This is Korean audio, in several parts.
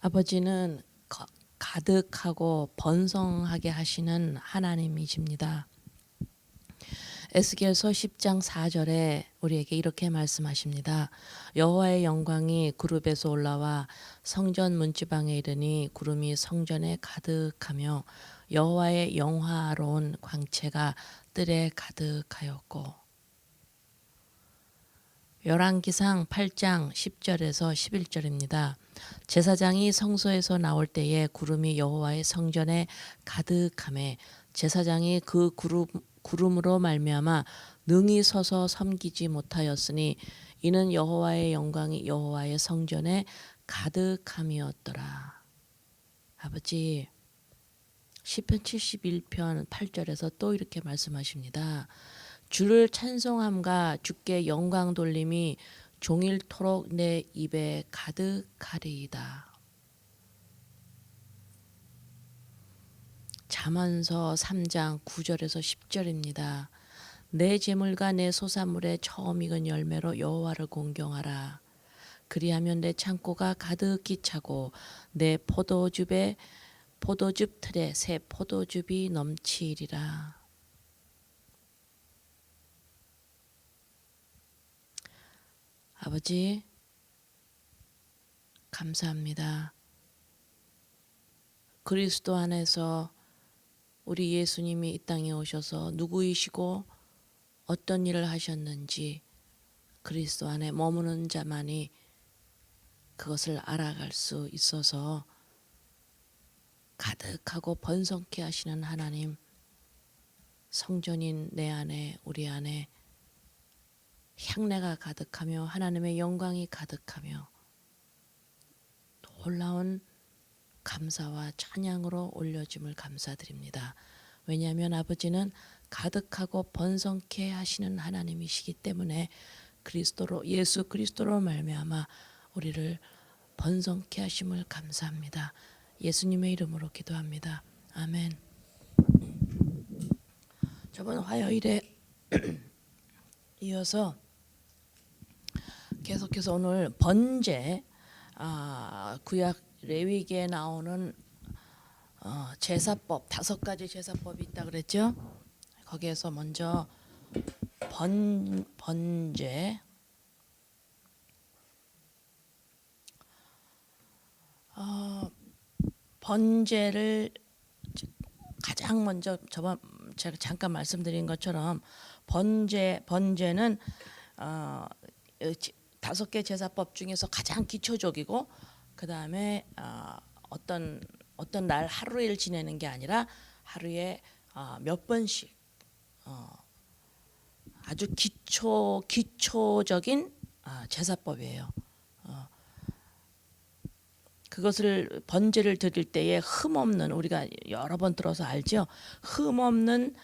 아버지는 가득하고 번성하게 하시는 하나님이십니다. 에스겔서 10장 4절에 우리에게 이렇게 말씀하십니다. 여호와의 영광이 구름에서 올라와 성전 문지방에 이르니 구름이 성전에 가득하며 여호와의 영화로운 광채가 뜰에 가득하였고. 열왕기상 8장 10절에서 11절입니다. 제사장이 성소에서 나올 때에 구름이 여호와의 성전에 가득하매 제사장이 그 구름으로 말미암아 능히 서서 섬기지 못하였으니 이는 여호와의 영광이 여호와의 성전에 가득함이었더라. 아버지, 시편 71편 8절에서 또 이렇게 말씀하십니다. 주를 찬송함과 주께 영광 돌림이 종일토록 내 입에 가득하리이다. 잠언서 3장 9절에서 10절입니다. 내 재물과 내 소산물의 처음 익은 열매로 여호와를 공경하라. 그리하면 내 창고가 가득히 차고 내 포도즙 틀에 새 포도즙이 넘치리라. 아버지, 감사합니다. 그리스도 안에서 우리 예수님이 이 땅에 오셔서 누구이시고 어떤 일을 하셨는지 그리스도 안에 머무는 자만이 그것을 알아갈 수 있어서 가득하고 번성케 하시는 하나님, 성전인 내 안에 우리 안에 향내가 가득하며 하나님의 영광이 가득하며 놀라운 감사와 찬양으로 올려짐을 감사드립니다. 왜냐하면 아버지는 가득하고 번성케 하시는 하나님이시기 때문에 예수 그리스도로 말미암아 우리를 번성케 하심을 감사합니다. 예수님의 이름으로 기도합니다. 아멘. 저번 화요일에 이어서 계속해서 오늘 번제, 구약 레위기에 나오는 제사법 5가지 제사법이 있다 그랬죠. 거기에서 먼저 번제, 번제를 가장 먼저 제가 잠깐 말씀드린 것처럼 번제는 5개 제사법 중에서 가장 기초적이고 그 다음에 어떤 날 하루일 지내는 게 아니라 하루에 몇 번씩 아주 기초적인 제사법이에요. 그것을 번제를 드릴 때에 흠없는, 우리가 여러 번 들어서 알죠. 흠없는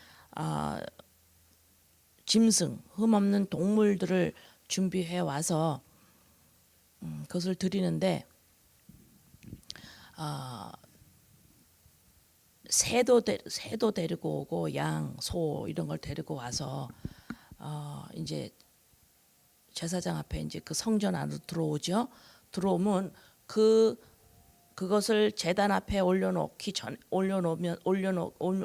짐승, 흠없는 동물들을 준비해 와서 그것을 드리는데 새도 데리고 오고 양, 소 이런 걸 데리고 와서 이제 제사장 앞에 이제 그 성전 안으로 들어오죠. 들어오면 그것을 제단 앞에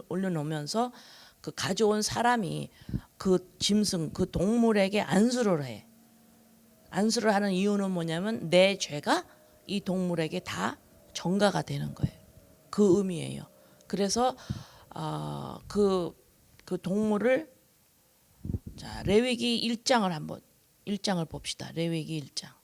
올려놓으면서 그 가져온 사람이 그 짐승, 그 동물에게 안수를 해. 안수를 하는 이유는 뭐냐면 내 죄가 이 동물에게 다 전가가 되는 거예요. 그 의미예요. 그래서 그 동물을, 자, 레위기 1장을 봅시다. 레위기 1장.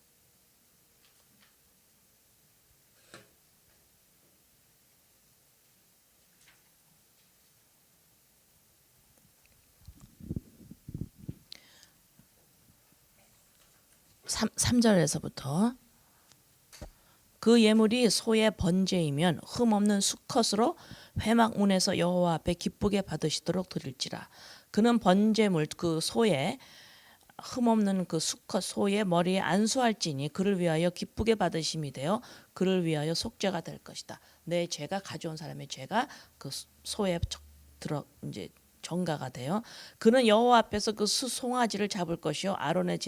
삼 절에서부터 그 예물이 소의 번제이면 흠없는 수컷으로 회막문에서 여호와 앞에 기쁘게 받으시도록 드릴지라. 그는 번제물 그 소의 흠없는 그 수컷 소의 머리에 안수할지니 그를 위하여 기쁘게 받으심이 되어 그를 위하여 속죄가 될 것이다. 내 죄가, 가져온 사람의 죄가 그 소에 이제 전가가 돼요. 그는 여호와 앞에서 그 수송아지를 잡을 것이요 아론의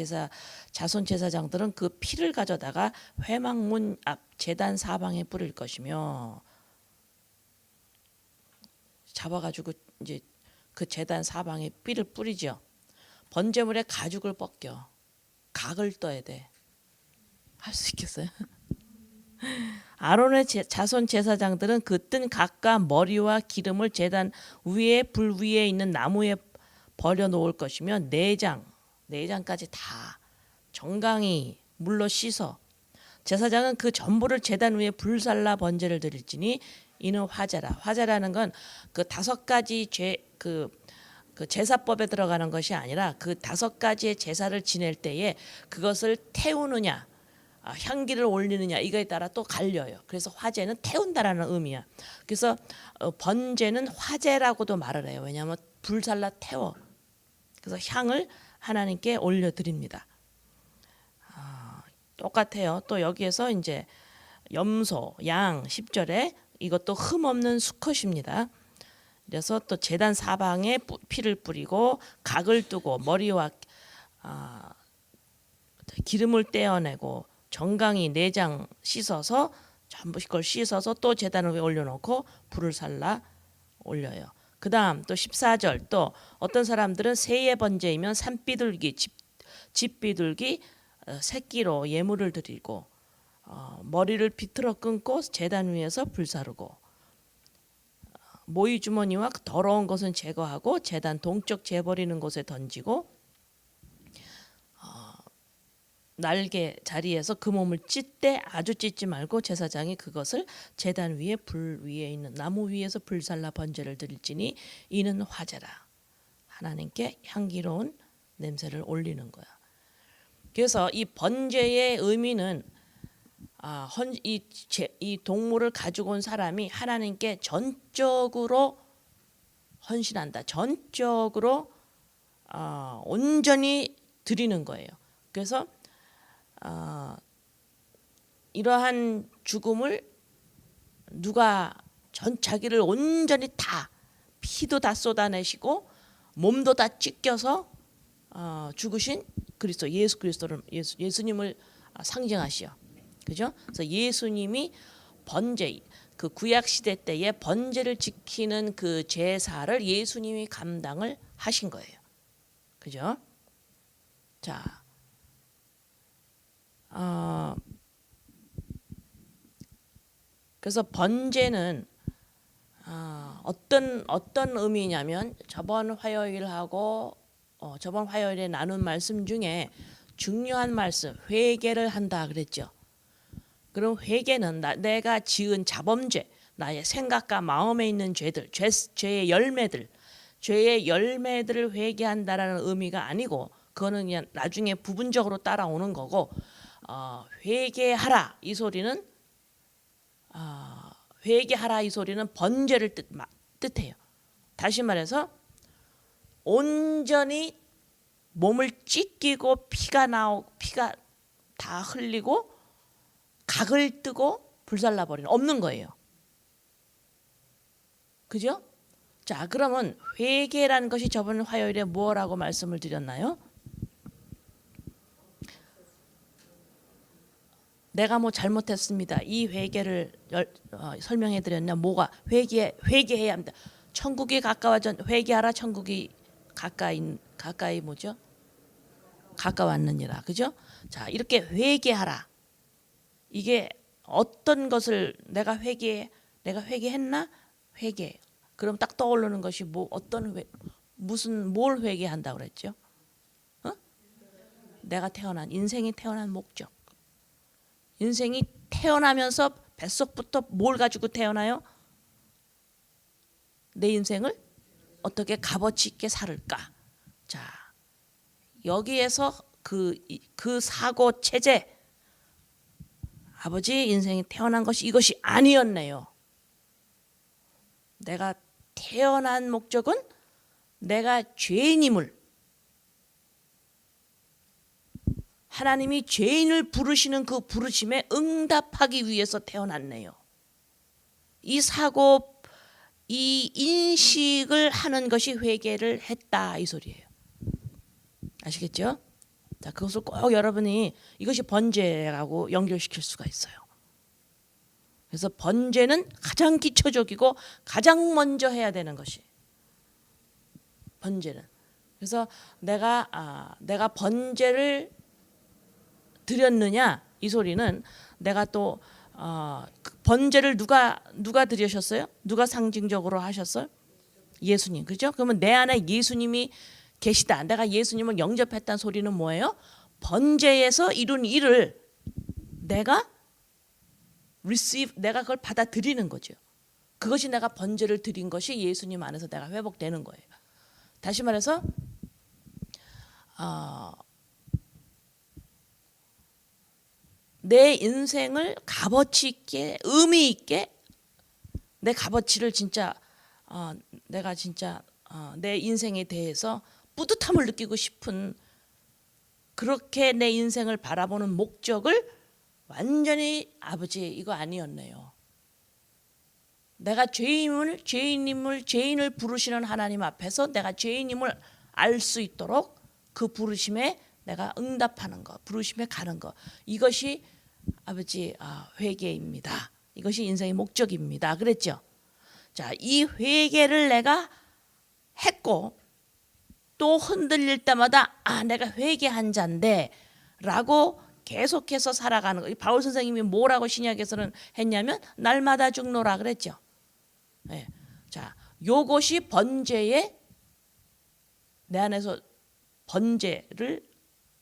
자손 제사장들은 그 피를 가져다가 회막문 앞 제단 사방에 뿌릴 것이며, 잡아가지고 이제 그 제단 사방에 피를 뿌리죠. 번제물에 가죽을 벗겨 각을 떠야 돼. 할 수 있겠어요? 아론의 자손 제사장들은 그 뜬 각과 머리와 기름을 제단 위에 불 위에 있는 나무에 버려 놓을 것이며 내장까지 다 정강이 물로 씻어 제사장은 그 전부를 제단 위에 불살라 번제를 드릴지니 이는 화제라는 건 그 5가지 그 제사법에 들어가는 것이 아니라 그 5가지의 제사를 지낼 때에 그것을 태우느냐 향기를 올리느냐 이거에 따라 또 갈려요. 그래서 화제는 태운다라는 의미야. 그래서 번제는 화제라고도 말을 해요. 왜냐하면 불살라 태워. 그래서 향을 하나님께 올려드립니다. 똑같아요. 또 여기에서 이제 염소, 양 10절에 이것도 흠없는 수컷입니다. 그래서 또 제단 사방에 피를 뿌리고 각을 뜨고 머리와 기름을 떼어내고 정강이 내장 씻어서 전부 그걸 씻어서 또 제단 위에 올려놓고 불을 살라 올려요. 그 다음 또 14절 또 어떤 사람들은 새의 번제이면 산비둘기 집비둘기 새끼로 예물을 드리고 머리를 비틀어 끊고 제단 위에서 불사르고 모이 주머니와 더러운 것은 제거하고 제단 동쪽 재버리는 곳에 던지고 날개 자리에서 그 몸을 찢되 아주 찢지 말고 제사장이 그것을 제단 위에 불 위에 있는 나무 위에서 불살라 번제를 드릴지니 이는 화제라. 하나님께 향기로운 냄새를 올리는 거야. 그래서 이 번제의 의미는 이 동물을 가지고 온 사람이 하나님께 전적으로 헌신한다. 전적으로 온전히 드리는 거예요. 그래서 이러한 죽음을 누가 자기를 온전히 다 피도 다 쏟아내시고 몸도 다 찢겨서 죽으신 그리스도 예수 그리스도를 예수님을 상징하시어. 그죠? 그래서 예수님이 번제 그 구약 시대 때에 번제를 지키는 그 제사를 예수님이 감당을 하신 거예요. 그죠? 자. 그래서 번제는 어떤 의미냐면 저번 화요일에 나눈 말씀 중에 중요한 말씀 회개를 한다 그랬죠. 그럼 회개는 내가 지은 자범죄, 나의 생각과 마음에 있는 죄들, 죄의 열매들을 회개한다라는 의미가 아니고 그거는 그냥 나중에 부분적으로 따라오는 거고 회개하라 이 소리는 번제를 뜻해요. 다시 말해서 온전히 몸을 찢기고 피가 다 흘리고 각을 뜨고 불살라 버리는 없는 거예요. 그죠? 자, 그러면 회개라는 것이 저번 화요일에 뭐라고 말씀을 드렸나요? 내가 뭐 잘못했습니다. 이 회개를 설명해 드렸냐? 뭐가 회개해야 합니다. 천국이 회개하라. 천국이 가까이 뭐죠? 가까웠느니라. 그죠? 자, 이렇게 회개하라. 이게 어떤 것을 내가 회개했나? 회개. 그럼 딱 떠오르는 것이 뭘 회개한다 그랬죠? 내가 인생이 태어난 목적. 인생이 태어나면서 뱃속부터 뭘 가지고 태어나요? 내 인생을 어떻게 값어치 있게 살을까? 자, 여기에서 그 사고 체제, 아버지 인생이 태어난 것이 이것이 아니었네요. 내가 태어난 목적은 내가 죄인임을, 하나님이 죄인을 부르시는 그 부르심에 응답하기 위해서 태어났네요. 이 사고 이 인식을 하는 것이 회개를 했다 이 소리예요. 아시겠죠? 자, 그것을 꼭 여러분이 이것이 번제라고 연결시킬 수가 있어요. 그래서 번제는 가장 기초적이고 가장 먼저 해야 되는 것이 번제는. 그래서 내가 번제를 드렸느냐 이 소리는 내가 또 번제를 누가 드리셨어요? 누가 상징적으로 하셨어요? 예수님, 그죠? 그러면 내 안에 예수님이 계시다. 내가 예수님을 영접했다는 소리는 뭐예요? 번제에서 이룬 일을 내가 내가 그걸 받아들이는 거죠. 그것이 내가 번제를 드린 것이 예수님 안에서 내가 회복되는 거예요. 다시 말해서 내 인생을 값어치 있게 의미 있게 내 값어치를 진짜 내가 진짜 내 인생에 대해서 뿌듯함을 느끼고 싶은 그렇게 내 인생을 바라보는 목적을 완전히 아버지 이거 아니었네요. 내가 죄인을 부르시는 하나님 앞에서 내가 죄인임을 알 수 있도록 그 부르심에 내가 응답하는 것, 부르심에 가는 것, 이것이 아버지 회개입니다. 이것이 인생의 목적입니다. 그랬죠? 자, 이 회개를 내가 했고 또 흔들릴 때마다 내가 회개한 자인데 라고 계속해서 살아가는 거. 바울 선생님이 뭐라고 신약에서는 했냐면 날마다 죽노라 그랬죠. 네. 자, 요것이 번제의 내 안에서 번제를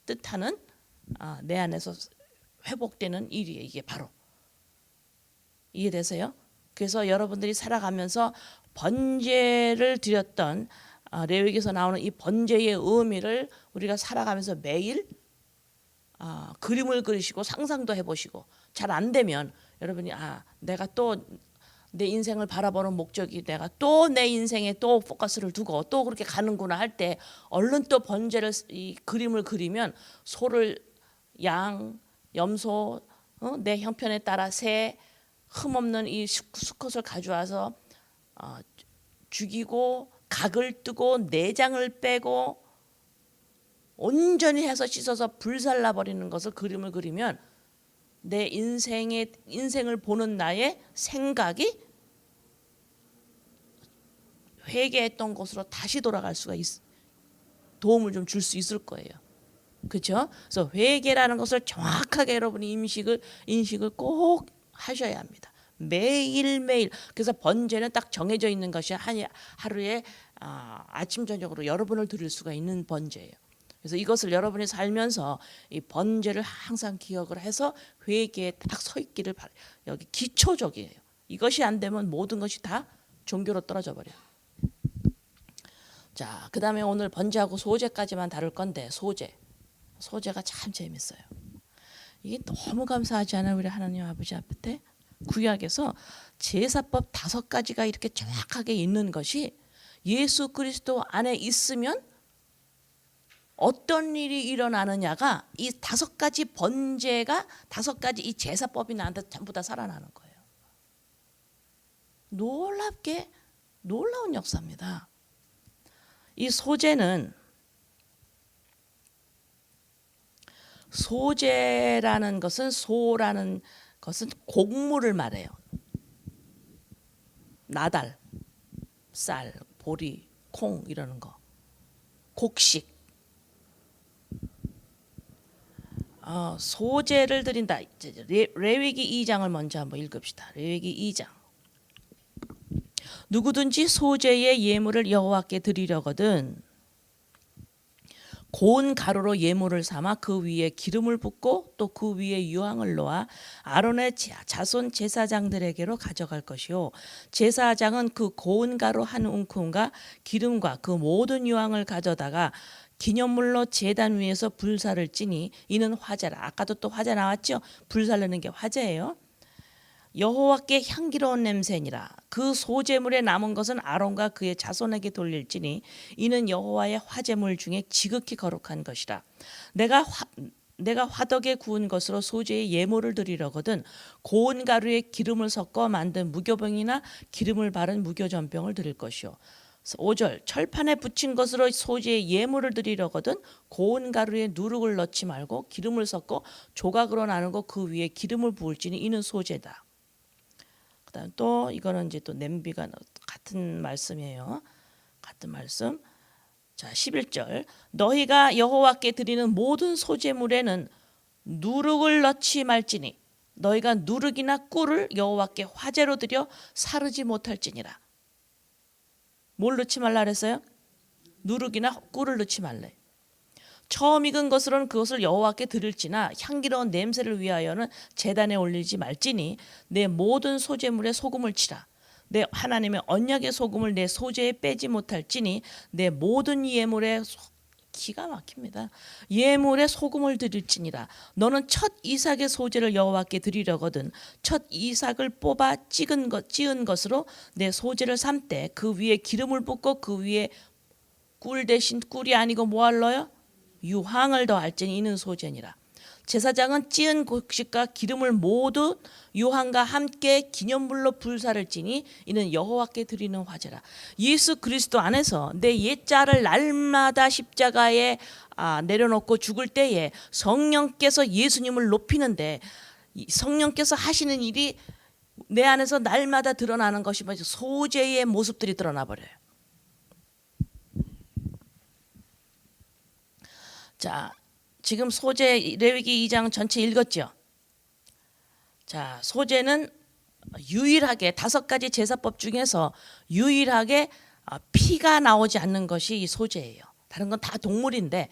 뜻하는 내 안에서 회복되는 일이에요. 이게 바로 이해되세요? 그래서 여러분들이 살아가면서 번제를 드렸던 레위기에서 나오는 이 번제의 의미를 우리가 살아가면서 매일 그림을 그리시고 상상도 해보시고 잘 안 되면 여러분이 내가 또 내 인생을 바라보는 목적이 내가 또 내 인생에 또 포커스를 두고 또 그렇게 가는구나 할 때 얼른 또 번제를 이 그림을 그리면 소를 양, 염소, 내 형편에 따라 새 흠없는 이 수컷을 가져와서 죽이고 각을 뜨고 내장을 빼고 온전히 해서 씻어서 불살라 버리는 것을 그림을 그리면 내 인생을 보는 나의 생각이 회개했던 곳으로 다시 돌아갈 수가 도움을 좀 줄 수 있을 거예요. 그렇죠? 그래서 회개라는 것을 정확하게 여러분이 인식을 꼭 하셔야 합니다. 매일매일. 그래서 번제는 딱 정해져 있는 것이 하루에 아침 저녁으로 여러분을 드릴 수가 있는 번제예요. 그래서 이것을 여러분이 살면서 이 번제를 항상 기억을 해서 회개에 딱 서 있기를 바라요. 여기 기초적이에요. 이것이 안 되면 모든 것이 다 종교로 떨어져 버려요. 자, 그 다음에 오늘 번제하고 소제까지만 다룰 건데 소제가 참 재밌어요. 이게 너무 감사하지 않아요? 우리 하나님 아버지 앞에 구약에서 제사법 5가지가 이렇게 정확하게 있는 것이 예수 그리스도 안에 있으면 어떤 일이 일어나느냐가 이 5가지 번제가 5가지 이 제사법이 나한테 전부 다 살아나는 거예요. 놀라운 역사입니다. 이 소제라는 것은 소라는 것은 곡물을 말해요. 나달, 쌀, 보리, 콩 이러는 거. 곡식. 소제를 드린다. 레위기 2장을 먼저 한번 읽읍시다. 레위기 2장. 누구든지 소제의 예물을 여호와께 드리려거든 고운 가루로 예물을 삼아 그 위에 기름을 붓고 또 그 위에 유황을 놓아 아론의 자손 제사장들에게로 가져갈 것이요 제사장은 그 고운 가루 한 움큼과 기름과 그 모든 유황을 가져다가 기념물로 제단 위에서 불사를 찌니 이는 화제라. 아까도 또 화제 나왔죠? 불살르는 게 화제예요. 여호와께 향기로운 냄새니라. 그 소제물에 남은 것은 아론과 그의 자손에게 돌릴지니 이는 여호와의 화제물 중에 지극히 거룩한 것이라. 내가 내가 화덕에 구운 것으로 소재의 예물을 드리려거든 고운 가루에 기름을 섞어 만든 무교병이나 기름을 바른 무교전병을 드릴 것이요. 5절 철판에 붙인 것으로 소재의 예물을 드리려거든 고운 가루에 누룩을 넣지 말고 기름을 섞어 조각으로 나누고 그 위에 기름을 부을지니 이는 소재다. 그다음 또 이거는 이제 또 냄비가 같은 말씀이에요. 같은 말씀. 자, 11절 너희가 여호와께 드리는 모든 소재물에는 누룩을 넣지 말지니 너희가 누룩이나 꿀을 여호와께 화제로 드려 사르지 못할지니라. 뭘 넣지 말라 그랬어요? 누룩이나 꿀을 넣지 말래. 처음 익은 것으로는 그것을 여호와께 드릴지나 향기로운 냄새를 위하여는 제단에 올리지 말지니 내 모든 소재물에 소금을 치라. 내 하나님의 언약의 소금을 내 소재에 빼지 못할지니 내 모든 예물에 기가 막힙니다. 예물에 소금을 드릴지니라. 너는 첫 이삭의 소재를 여호와께 드리려거든 첫 이삭을 뽑아 찌은 것으로 내 소재를 삶되 그 위에 기름을 붓고 그 위에 꿀 대신 꿀이 아니고 뭐 할러요? 유황을 더할지니 이는 소재니라. 제사장은 찌은 곡식과 기름을 모두 유황과 함께 기념물로 불사를 지니 이는 여호와께 드리는 화제라. 예수 그리스도 안에서 내 옛자를 날마다 십자가에 내려놓고 죽을 때에 성령께서 예수님을 높이는데 성령께서 하시는 일이 내 안에서 날마다 드러나는 것이 뭐죠? 소재의 모습들이 드러나 버려요. 자, 지금 소재 레위기 2장 전체 읽었죠? 자, 소재는 유일하게 5가지 제사법 중에서 유일하게 피가 나오지 않는 것이 이 소재예요. 다른 건 다 동물인데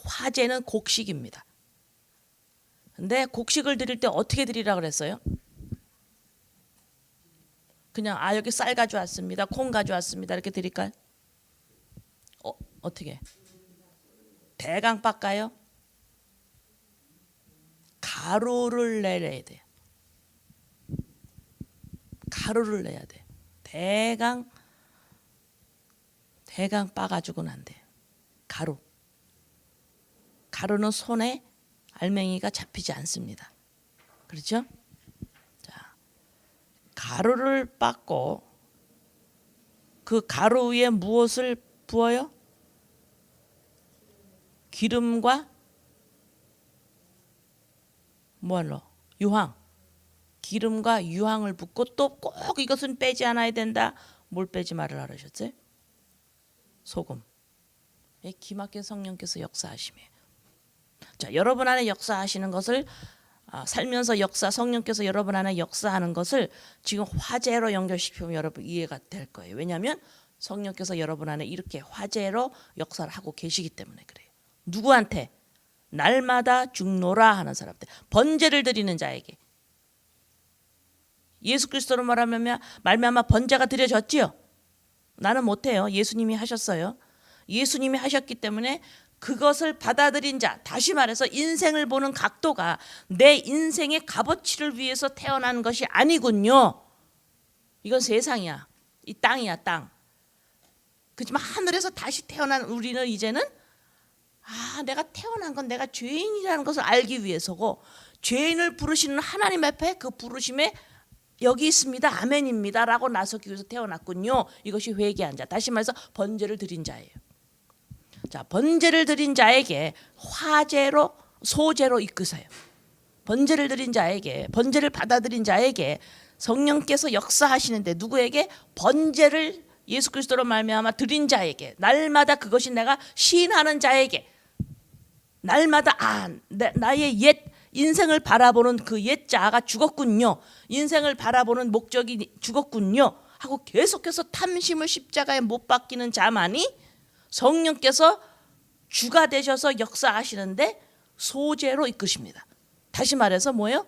화제는 곡식입니다. 근데 곡식을 드릴 때 어떻게 드리라 그랬어요? 그냥 여기 쌀 가져왔습니다. 콩 가져왔습니다. 이렇게 드릴까요? 어떻게? 대강 빻까요? 가루를 내야 돼요. 가루를 내야 돼. 대강 빻아주고는 안 돼요. 가루는 손에 알맹이가 잡히지 않습니다. 그렇죠? 자, 가루를 빻고 그 가루 위에 무엇을 부어요? 기름과 뭐할로? 유황. 기름과 유황을 붓고 또 꼭 이것은 빼지 않아야 된다. 뭘 빼지 말으라 그러셨어요? 소금. 기막힌 성령께서 역사하심이에요. 자, 여러분 안에 역사하시는 것을 살면서 성령께서 여러분 안에 역사하는 것을 지금 화제로 연결시키면 여러분 이해가 될 거예요. 왜냐하면 성령께서 여러분 안에 이렇게 화제로 역사를 하고 계시기 때문에 그래요. 누구한테? 날마다 죽노라 하는 사람들, 번제를 드리는 자에게. 예수 그리스도로 말미암아 번제가 드려졌지요. 나는 못해요. 예수님이 하셨어요. 예수님이 하셨기 때문에 그것을 받아들인 자, 다시 말해서 인생을 보는 각도가 내 인생의 값어치를 위해서 태어난 것이 아니군요. 이건 세상이야. 이 땅이야, 땅. 그렇지만 하늘에서 다시 태어난 우리는 이제는 내가 태어난 건 내가 죄인이라는 것을 알기 위해서고 죄인을 부르시는 하나님 앞에 그 부르심에 여기 있습니다. 아멘입니다. 라고 나서기 위해서 태어났군요. 이것이 회개한 자. 다시 말해서 번제를 드린 자예요. 자, 번제를 드린 자에게 화제로 소제로 이끄세요. 번제를 드린 자에게, 번제를 받아들인 자에게 성령께서 역사하시는데 누구에게? 번제를 예수 그리스도로 말미암아 드린 자에게, 날마다 그것이 내가 시인하는 자에게, 날마다 나의 옛 인생을 바라보는 그 옛 자아가 죽었군요. 인생을 바라보는 목적이 죽었군요. 하고 계속해서 탐심을 십자가에 못 박히는 자만이 성령께서 주가 되셔서 역사하시는데 소재로 이끄십니다. 다시 말해서 뭐예요?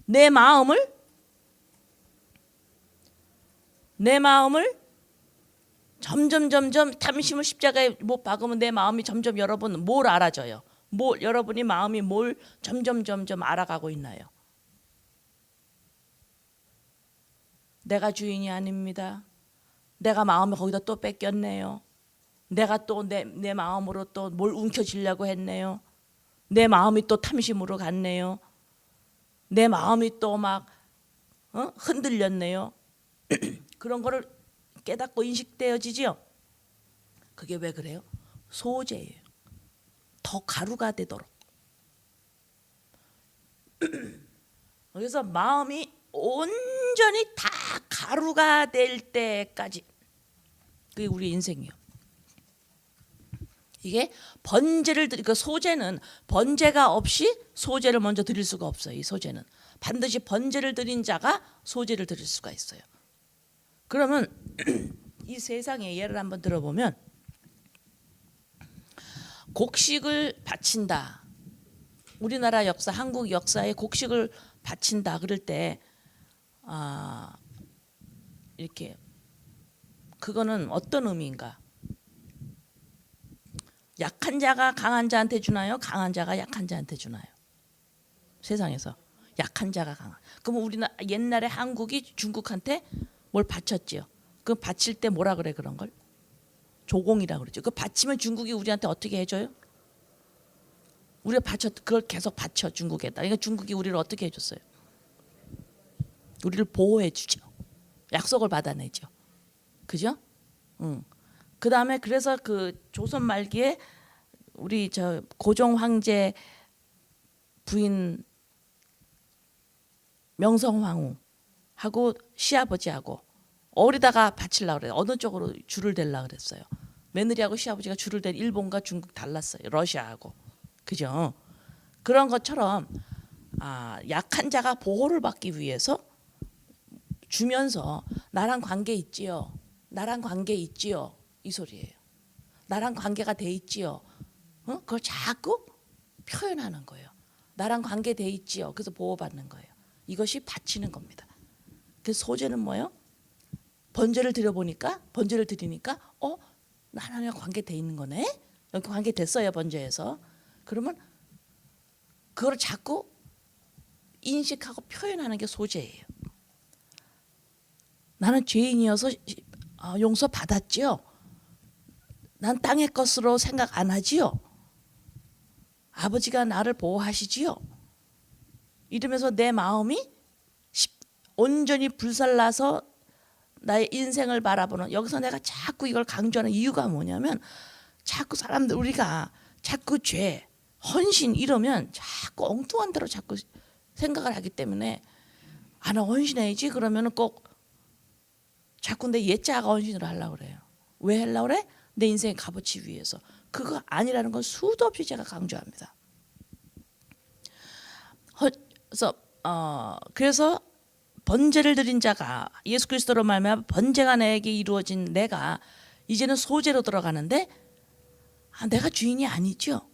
내 마음을 점점 탐심을 십자가에 못 박으면 내 마음이 점점 여러분 뭘 알아져요? 여러분이 마음이 뭘 점점 알아가고 있나요? 내가 주인이 아닙니다. 내가 마음을 거기다 또 뺏겼네요. 내가 또 내 마음으로 또 뭘 움켜쥐려고 했네요. 내 마음이 또 탐심으로 갔네요. 내 마음이 또 막 흔들렸네요. 그런 거를 깨닫고 인식되어지지요. 그게 왜 그래요? 소재예요. 더 가루가 되도록. 그래서 마음이 온전히 다 가루가 될 때까지, 그게 우리 인생이요. 이게 번제를 그 소제는 번제가 없이 소제를 먼저 드릴 수가 없어요. 이 소제는 반드시 번제를 드린 자가 소제를 드릴 수가 있어요. 그러면 이 세상의 예를 한번 들어보면, 곡식을 바친다. 우리나라 역사, 한국 역사에 곡식을 바친다 그럴 때 이렇게 그거는 어떤 의미인가? 약한 자가 강한 자한테 주나요? 강한 자가 약한 자한테 주나요? 세상에서 약한 자가 강한. 그럼 우리나라 옛날에 한국이 중국한테 뭘 바쳤지요? 그 바칠 때 뭐라 그래 그런 걸? 조공이라 그러죠. 그 바치면 중국이 우리한테 어떻게 해줘요? 우리가 그걸 계속 바쳐 중국에다. 그러니까 중국이 우리를 어떻게 해줬어요? 우리를 보호해 주죠. 약속을 받아내죠. 그죠? 그 다음에 그래서 그 조선 말기에 우리 저 고종 황제 부인 명성황후하고 시아버지하고 어디다가 바치려고 그래요. 어느 쪽으로 줄을 댈라 그랬어요. 며느리하고 시아버지가 줄을 댈 일본과 중국 달랐어요. 러시아하고. 그죠? 그런 것처럼 약한 자가 보호를 받기 위해서 주면서 나랑 관계 있지요. 나랑 관계 있지요. 이 소리예요. 나랑 관계가 돼 있지요. 그걸 자꾸 표현하는 거예요. 나랑 관계 돼 있지요. 그래서 보호받는 거예요. 이것이 바치는 겁니다. 그래서 소제는 뭐예요? 번제를 드리니까 나랑 관계 돼 있는 거네. 여기 관계 됐어요 번제에서. 그러면 그걸 자꾸 인식하고 표현하는 게 소제예요. 나는 죄인이어서 용서 받았지요. 난 땅의 것으로 생각 안 하지요. 아버지가 나를 보호하시지요. 이러면서 내 마음이 온전히 불살라서 나의 인생을 바라보는, 여기서 내가 자꾸 이걸 강조하는 이유가 뭐냐면, 자꾸 사람들 우리가 자꾸 죄, 헌신 이러면 자꾸 엉뚱한 대로 자꾸 생각을 하기 때문에 나 헌신해야지 그러면 꼭 자꾸 내 옛자가 헌신을 하려고 그래요. 왜 하려고 그래? 내 인생의 값어치 위해서. 그거 아니라는 건 수도 없이 제가 강조합니다. 그래서 번제를 드린 자가, 예수 그리스도로 말미암아 번제가 내게 이루어진 내가 이제는 소제로 들어가는데 내가 주인이 아니죠.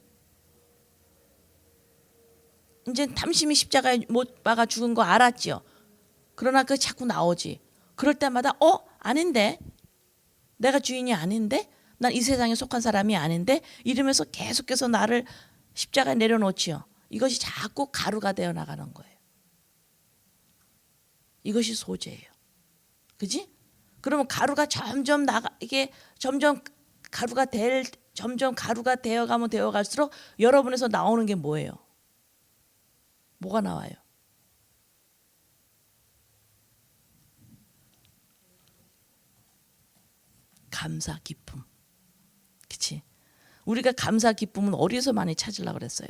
이제 탐심이 십자가에 못 박아 죽은 거 알았죠. 그러나 그 자꾸 나오지. 그럴 때마다 아닌데, 내가 주인이 아닌데, 난 이 세상에 속한 사람이 아닌데 이러면서 계속해서 나를 십자가에 내려놓지요. 이것이 자꾸 가루가 되어 나가는 거예요. 이것이 소재예요. 그지? 그러면 가루가 점점 점점 가루가 되어가면 되어갈수록 여러분에서 나오는 게 뭐예요? 뭐가 나와요? 감사, 기쁨. 그치? 우리가 감사, 기쁨은 어디서 많이 찾으려고 그랬어요?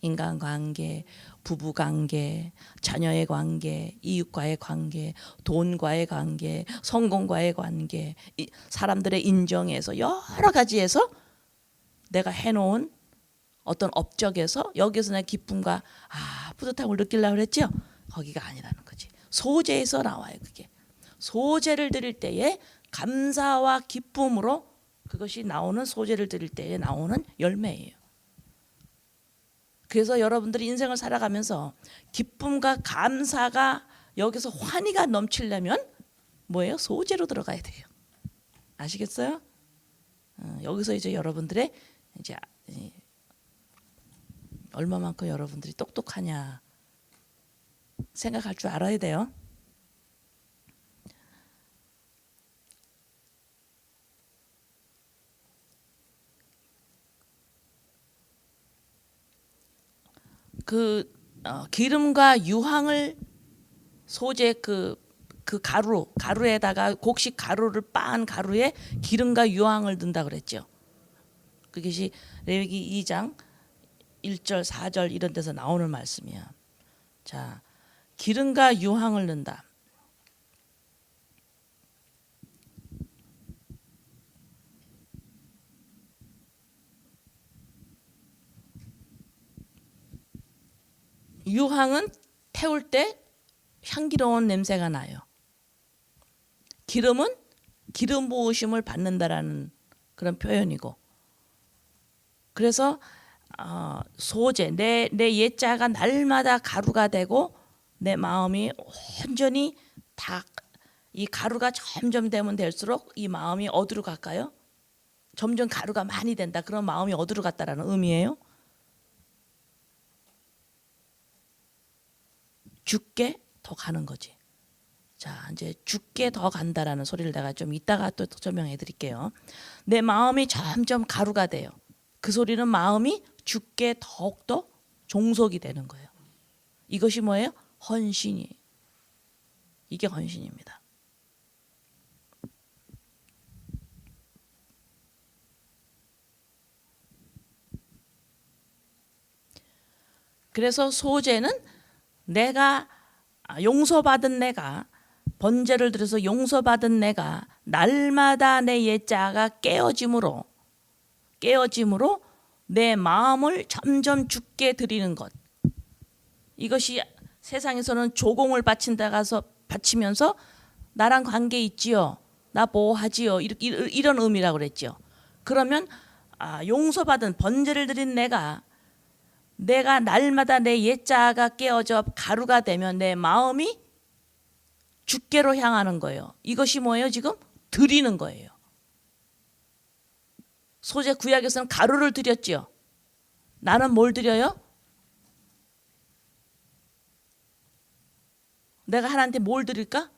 인간관계, 부부관계, 자녀의 관계, 이웃과의 관계, 돈과의 관계, 성공과의 관계, 사람들의 인정에서 여러 가지에서 내가 해놓은 어떤 업적에서 여기서 내 기쁨과 뿌듯함을 느끼려고 그랬죠? 거기가 아니라는 거지. 소재에서 나와요. 그게 소재를 드릴 때에 감사와 기쁨으로 그것이 나오는, 소재를 드릴 때에 나오는 열매예요. 그래서 여러분들이 인생을 살아가면서 기쁨과 감사가 여기서 환희가 넘치려면 뭐예요? 소재로 들어가야 돼요. 아시겠어요? 여기서 이제 여러분들의 이제 얼마만큼 여러분들이 똑똑하냐 생각할 줄 알아야 돼요. 기름과 유황을 소재 가루에다가 곡식 가루를 빻은 가루에 기름과 유황을 넣는다 그랬죠. 그것이 레위기 2장 1절 4절 이런 데서 나오는 말씀이야. 자, 기름과 유황을 넣는다. 유황은 태울 때 향기로운 냄새가 나요. 기름은 기름 부으심을 받는다라는 그런 표현이고, 그래서 소재 내 옛자가 날마다 가루가 되고 내 마음이 온전히 다 이 가루가 점점 되면 될수록 이 마음이 어디로 갈까요? 점점 가루가 많이 된다. 그런 마음이 어디로 갔다라는 의미예요? 죽게 더 가는 거지. 자, 이제 죽게 더 간다라는 소리를 내가 좀 이따가 또 설명해 드릴게요. 내 마음이 점점 가루가 돼요. 그 소리는 마음이 죽게 더욱더 종속이 되는 거예요. 이것이 뭐예요? 헌신이. 이게 헌신입니다. 그래서 소재는 내가 용서받은 내가 번제를 드려서 용서받은 내가 날마다 내 옛자가 깨어짐으로 내 마음을 점점 죽게 드리는 것. 이것이 세상에서는 조공을 바치면서 나랑 관계 있지요. 나 보호하지요. 이런 의미라고 그랬죠. 그러면 용서받은 번제를 드린 내가 날마다 내 옛자가 깨어져 가루가 되면 내 마음이 죽게로 향하는 거예요. 이것이 뭐예요? 지금 드리는 거예요. 소재 구약에서는 가루를 드렸지요. 나는 뭘 드려요? 내가 하나님한테 뭘 드릴까?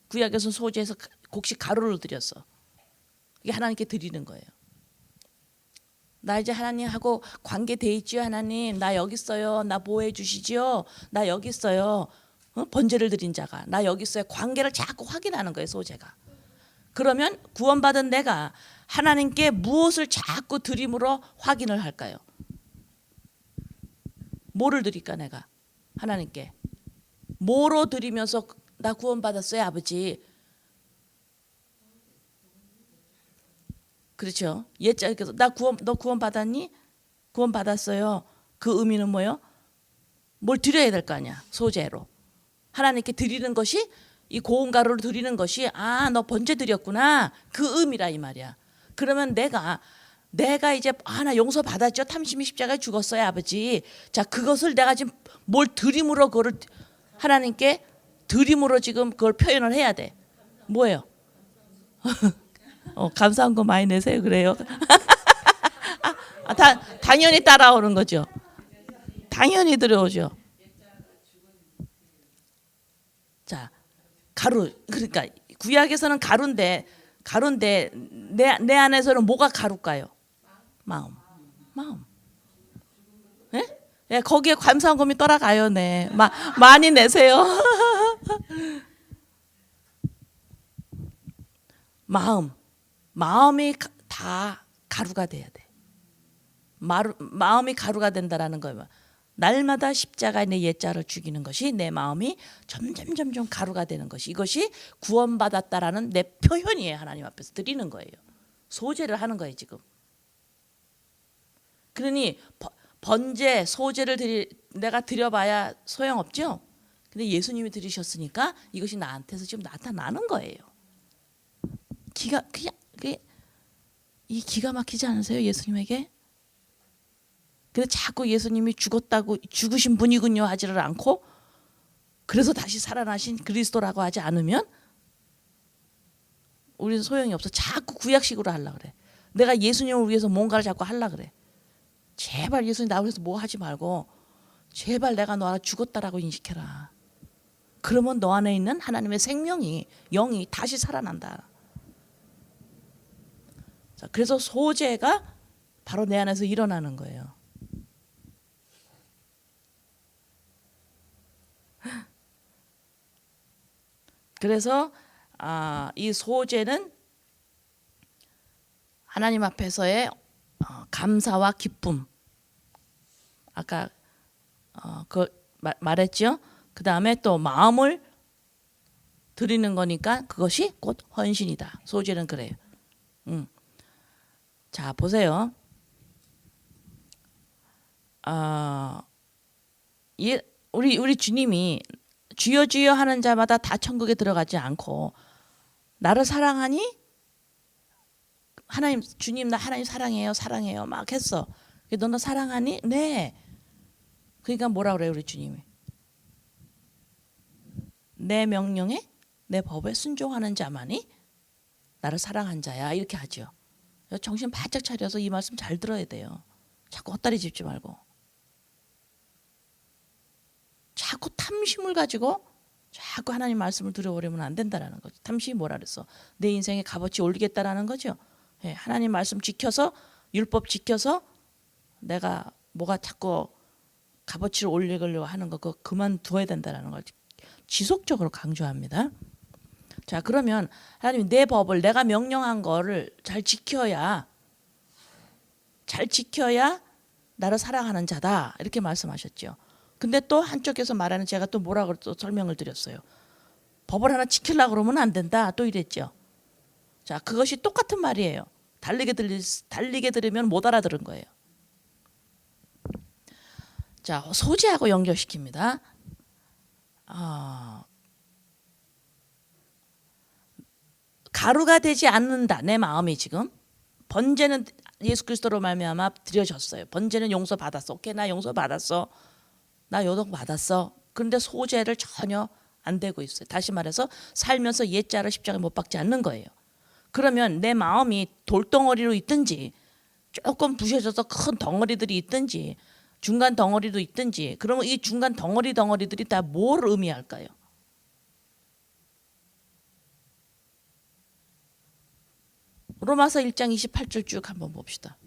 구약에서 소재에서 곡식 가루를 드렸어. 이게 하나님께 드리는 거예요. 나 이제 하나님하고 관계 돼 있지요. 하나님 나 여기 있어요. 나 보호해 주시지요. 나 여기 있어요. 번제를 드린 자가 나 여기 있어요. 관계를 자꾸 확인하는 거예요. 소재가. 그러면 구원받은 내가 하나님께 무엇을 자꾸 드림으로 확인을 할까요? 뭐를 드릴까 내가 하나님께 뭐로 드리면서 나 구원받았어요 아버지. 그렇죠. 옛자에서 너 구원 받았니? 구원 받았어요. 그 의미는 뭐예요? 뭘 드려야 될 거 아니야. 소재로 하나님께 드리는 것이 이 고운 가루를 드리는 것이 너 번제 드렸구나 그 의미라 이 말이야. 그러면 내가 이제 나 용서 받았죠. 탐심이 십자가에 죽었어요 아버지. 자 그것을 내가 지금 뭘 드림으로 그거를 하나님께 드림으로 지금 그걸 표현을 해야 돼. 뭐예요? 감사한 거 많이 내세요. 그래요? 당연히 따라오는 거죠. 당연히 들어오죠. 자, 가루. 그러니까 구약에서는 가루인데 내 안에서는 뭐가 가루일까요? 마음. 예? 예, 거기에 감사한금이 떠나가요. 네. 많이 내세요. 마음이 다 가루가 돼야 돼. 마음이 가루가 된다라는 거예요. 날마다 십자가에 내 옛자를 죽이는 것이 내 마음이 점점 가루가 되는 것이 이것이 구원받았다라는 내 표현이에요. 하나님 앞에서 드리는 거예요. 소제를 하는 거예요 지금. 그러니 번제 소제를 내가 드려봐야 소용없죠. 근데 예수님이 드리셨으니까 이것이 나한테서 지금 나타나는 거예요. 기가 막히지 않으세요? 예수님에게? 그래서 자꾸 예수님이 죽으신 분이군요 하지를 않고 그래서 다시 살아나신 그리스도라고 하지 않으면 우리는 소용이 없어. 자꾸 구약식으로 하려고 그래. 내가 예수님을 위해서 뭔가를 자꾸 하려고 그래. 제발 예수님 나 위해서 뭐 하지 말고 제발 내가 너 안에 죽었다라고 인식해라. 그러면 너 안에 있는 하나님의 생명이 영이 다시 살아난다. 자, 그래서 소재가 바로 내 안에서 일어나는 거예요. 그래서 이 소재는 하나님 앞에서의 감사와 기쁨. 아까 말했죠. 그 다음에 또 마음을 드리는 거니까 그것이 곧 헌신이다. 소재는 그래요. 자, 보세요. 우리 주님이 주여 주여 하는 자마다 다 천국에 들어가지 않고 나를 사랑하니 하나님 주님 나 하나님 사랑해요 사랑해요 막 했어. 너는 사랑하니? 네. 그러니까 뭐라 그래요 우리 주님이? 내 명령에 내 법에 순종하는 자만이 나를 사랑한 자야 이렇게 하죠. 정신 바짝 차려서 이 말씀 잘 들어야 돼요. 자꾸 헛다리 짚지 말고 자꾸 탐심을 가지고 자꾸 하나님 말씀을 들어버리면 안 된다라는 거죠. 탐심이 뭐라 그랬어? 내 인생에 값어치 올리겠다라는 거죠. 하나님 말씀 지켜서 율법 지켜서 내가 뭐가 자꾸 값어치를 올리려고 하는 거 그거 그만둬야 된다라는 걸 지속적으로 강조합니다. 자, 그러면 하나님 내 법을 내가 명령한 거를 잘 지켜야 나를 사랑하는 자다 이렇게 말씀하셨죠. 근데 또 한쪽에서 말하는 제가 또 뭐라고 또 설명을 드렸어요. 법을 하나 지키려고 그러면 안 된다 또 이랬죠. 자, 그것이 똑같은 말이에요. 달리게 들으면 못 알아들은 거예요. 자, 소재하고 연결시킵니다. 가루가 되지 않는다. 내 마음이 지금 번제는 예수 그리스도로 말미암아 드려졌어요. 번제는 용서 받았어. 오케이, 나 용서 받았어. 나 요동 받았어. 그런데 소재를 전혀 안 되고 있어요. 다시 말해서 살면서 옛자를 십자가에 못 박지 않는 거예요. 그러면 내 마음이 돌덩어리로 있든지 조금 부셔져서 큰 덩어리들이 있든지 중간 덩어리도 있든지 그러면 이 중간 덩어리들이 다 뭘 의미할까요? 로마서 1장 28절 쭉 한번 봅시다.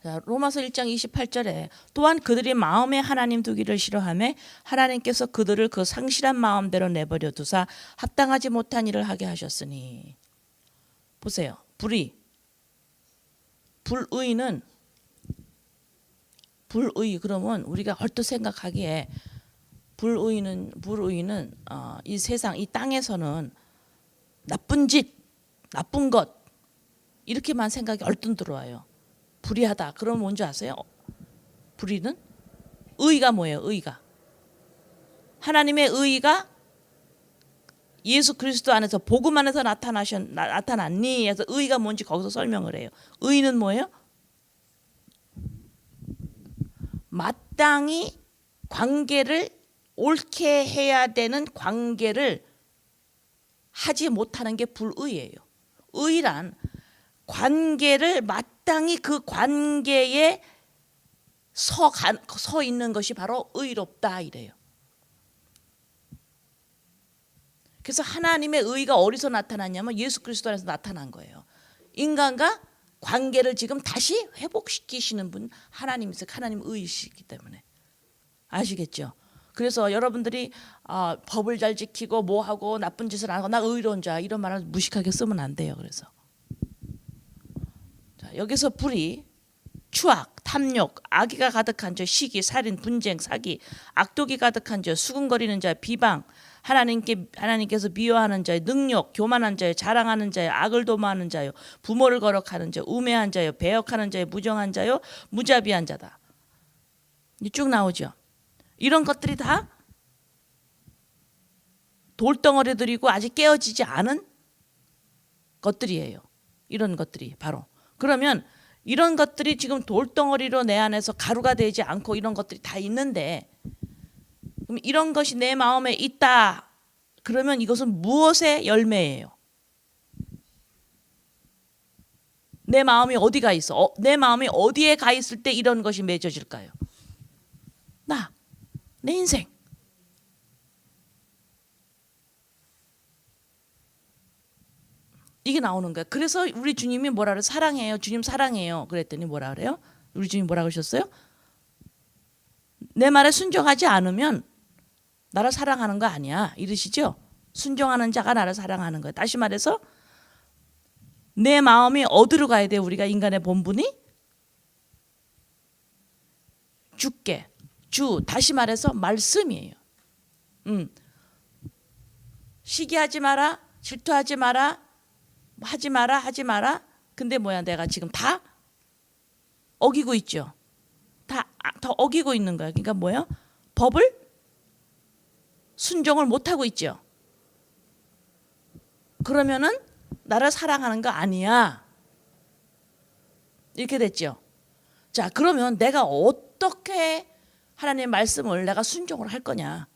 자, 로마서 1장 28절에 또한 그들이 마음에 하나님 두기를 싫어하며 하나님께서 그들을 그 상실한 마음대로 내버려 두사 합당하지 못한 일을 하게 하셨으니. 보세요. 불의 그러면 우리가 얼뜻 생각하기에 불의는 이 세상 이 땅에서는 나쁜 짓, 나쁜 것 이렇게만 생각이 얼뜻 들어와요. 불의하다. 그러면 뭔지 아세요? 불의는 의가 뭐예요? 의가 하나님의 의가 예수 그리스도 안에서 복음 안에서 나타났니? 해서 의가 뭔지 거기서 설명을 해요. 의는 뭐예요? 마땅히 관계를 옳게 해야 되는 관계를 하지 못하는 게 불의예요. 의란 관계를 마땅히 그 관계에 서 있는 것이 바로 의롭다 이래요. 그래서 하나님의 의가 어디서 나타났냐면 예수 그리스도 안에서 나타난 거예요. 인간과 관계를 지금 다시 회복시키시는 분 하나님이세요. 하나님 의이시기 때문에 아시겠죠? 그래서 여러분들이 법을 잘 지키고 뭐하고 나쁜 짓을 안 하고 나 의로운 자 이런 말을 무식하게 쓰면 안 돼요. 그래서 자, 여기서 불의, 추악, 탐욕, 악의가 가득한 자, 시기, 살인, 분쟁, 사기, 악독이 가득한 자, 수군거리는 자, 비방, 하나님께서 미워하는 자요, 능욕, 교만한 자요, 자랑하는 자요, 악을 도모하는 자요, 부모를 거역하는 자요, 우매한 자요, 배역하는 자요, 무정한 자요, 무자비한 자다. 쭉 나오죠. 이런 것들이 다 돌덩어리들이고 아직 깨어지지 않은 것들이에요. 이런 것들이 바로. 그러면 이런 것들이 지금 돌덩어리로 내 안에서 가루가 되지 않고 이런 것들이 다 있는데 그럼 이런 것이 내 마음에 있다. 그러면 이것은 무엇의 열매예요? 내 마음이 어디 가 있어? 내 마음이 어디에 가 있을 때 이런 것이 맺어질까요? 내 인생. 이게 나오는 거야. 그래서 우리 주님이 뭐라 그래? 사랑해요. 주님 사랑해요. 그랬더니 뭐라 그래요? 우리 주님 뭐라 그러셨어요? 내 말에 순종하지 않으면 나를 사랑하는 거 아니야. 이러시죠? 순종하는 자가 나를 사랑하는 거야. 다시 말해서 내 마음이 어디로 가야 돼? 우리가 인간의 본분이 주께. 주 다시 말해서 말씀이에요. 시기하지 마라. 질투하지 마라. 하지 마라. 하지 마라. 근데 뭐야 내가 지금 다 어기고 있죠. 다 어기고 있는 거야. 그러니까 뭐야? 법을 순종을 못하고 있죠. 그러면은 나를 사랑하는 거 아니야. 이렇게 됐죠. 자, 그러면 내가 어떻게 하나님의 말씀을 내가 순종을 할 거냐?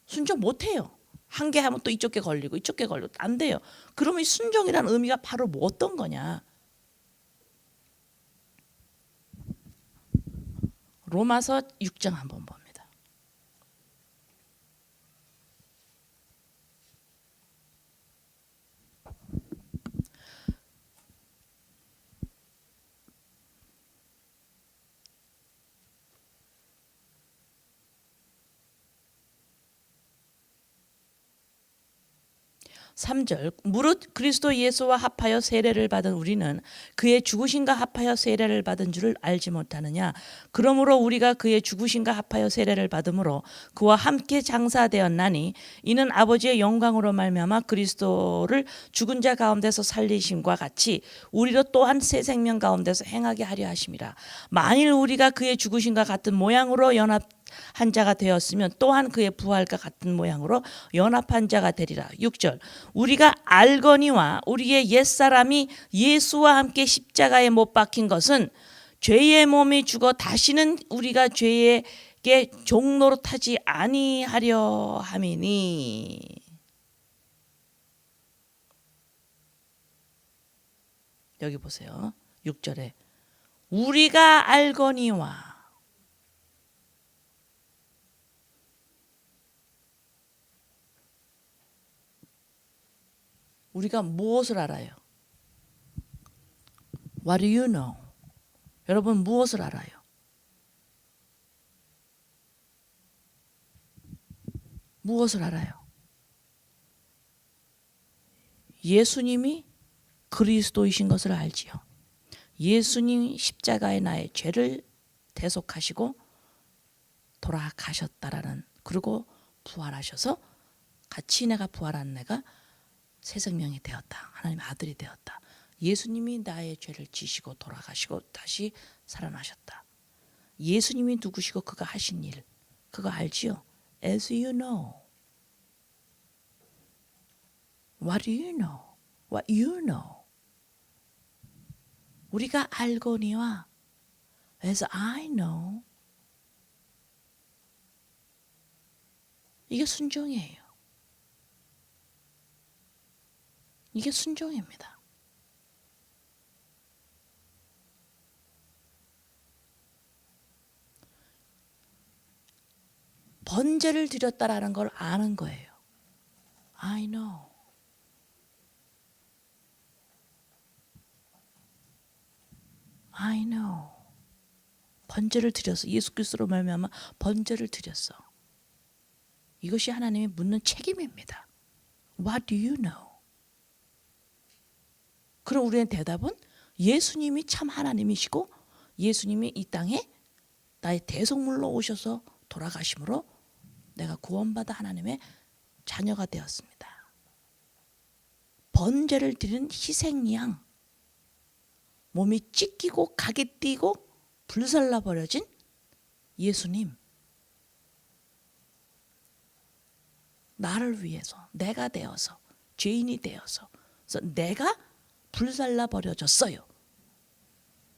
순종 못해요. 한 개 하면 또 이쪽 게 걸리고 이쪽 게 걸리고 안 돼요. 그러면 이 순종이라는 의미가 바로 뭐 어떤 거냐? 로마서 6장 한번 봅니다. 3절 무릇 그리스도 예수와 합하여 세례를 받은 우리는 그의 죽으심과 합하여 세례를 받은 줄을 알지 못하느냐. 그러므로 우리가 그의 죽으심과 합하여 세례를 받음으로 그와 함께 장사되었나니 이는 아버지의 영광으로 말미암아 그리스도를 죽은 자 가운데서 살리심과 같이 우리로 또한 새 생명 가운데서 행하게 하려 하심이라. 만일 우리가 그의 죽으심과 같은 모양으로 연합한 자가 되었으면 또한 그의 부활과 같은 모양으로 연합한 자가 되리라. 6절 우리가 알거니와 우리의 옛사람이 예수와 함께 십자가에 못 박힌 것은 죄의 몸이 죽어 다시는 우리가 죄에게 종노릇하지 아니하려 함이니. 여기 보세요. 6절에 우리가 알거니와 우리가 무엇을 알아요? What do you know? 여러분 무엇을 알아요? 무엇을 알아요? 예수님이 그리스도이신 것을 알지요. 예수님이 십자가에 나의 죄를 대속하시고 돌아가셨다라는, 그리고 부활하셔서 같이 내가 부활한 내가 새 생명이 되었다. 하나님의 아들이 되었다. 예수님이 나의 죄를 지시고 돌아가시고 다시 살아나셨다. 예수님이 누구시고 그가 하신 일, 그거 알지요? As you know. What do you know? What you know? 우리가 알거니와 as I know. 이게 순종이에요. 이게 순종입니다. 번제를 드렸다라는 걸 아는 거예요. I know. I know. 번제를 드렸어. 예수 그리스도로 말미암아 번제를 드렸어. 이것이 하나님이 묻는 책임입니다. What do you know? 그럼 우리의 대답은 예수님이 참 하나님이시고 예수님이 이 땅에 나의 대속물로 오셔서 돌아가심으로 내가 구원받아 하나님의 자녀가 되었습니다. 번제를 드리는 희생양, 몸이 찢기고 각이 뛰고 불살라 버려진 예수님, 나를 위해서 내가 되어서 죄인이 되어서, 그래서 내가 불살라 버려졌어요.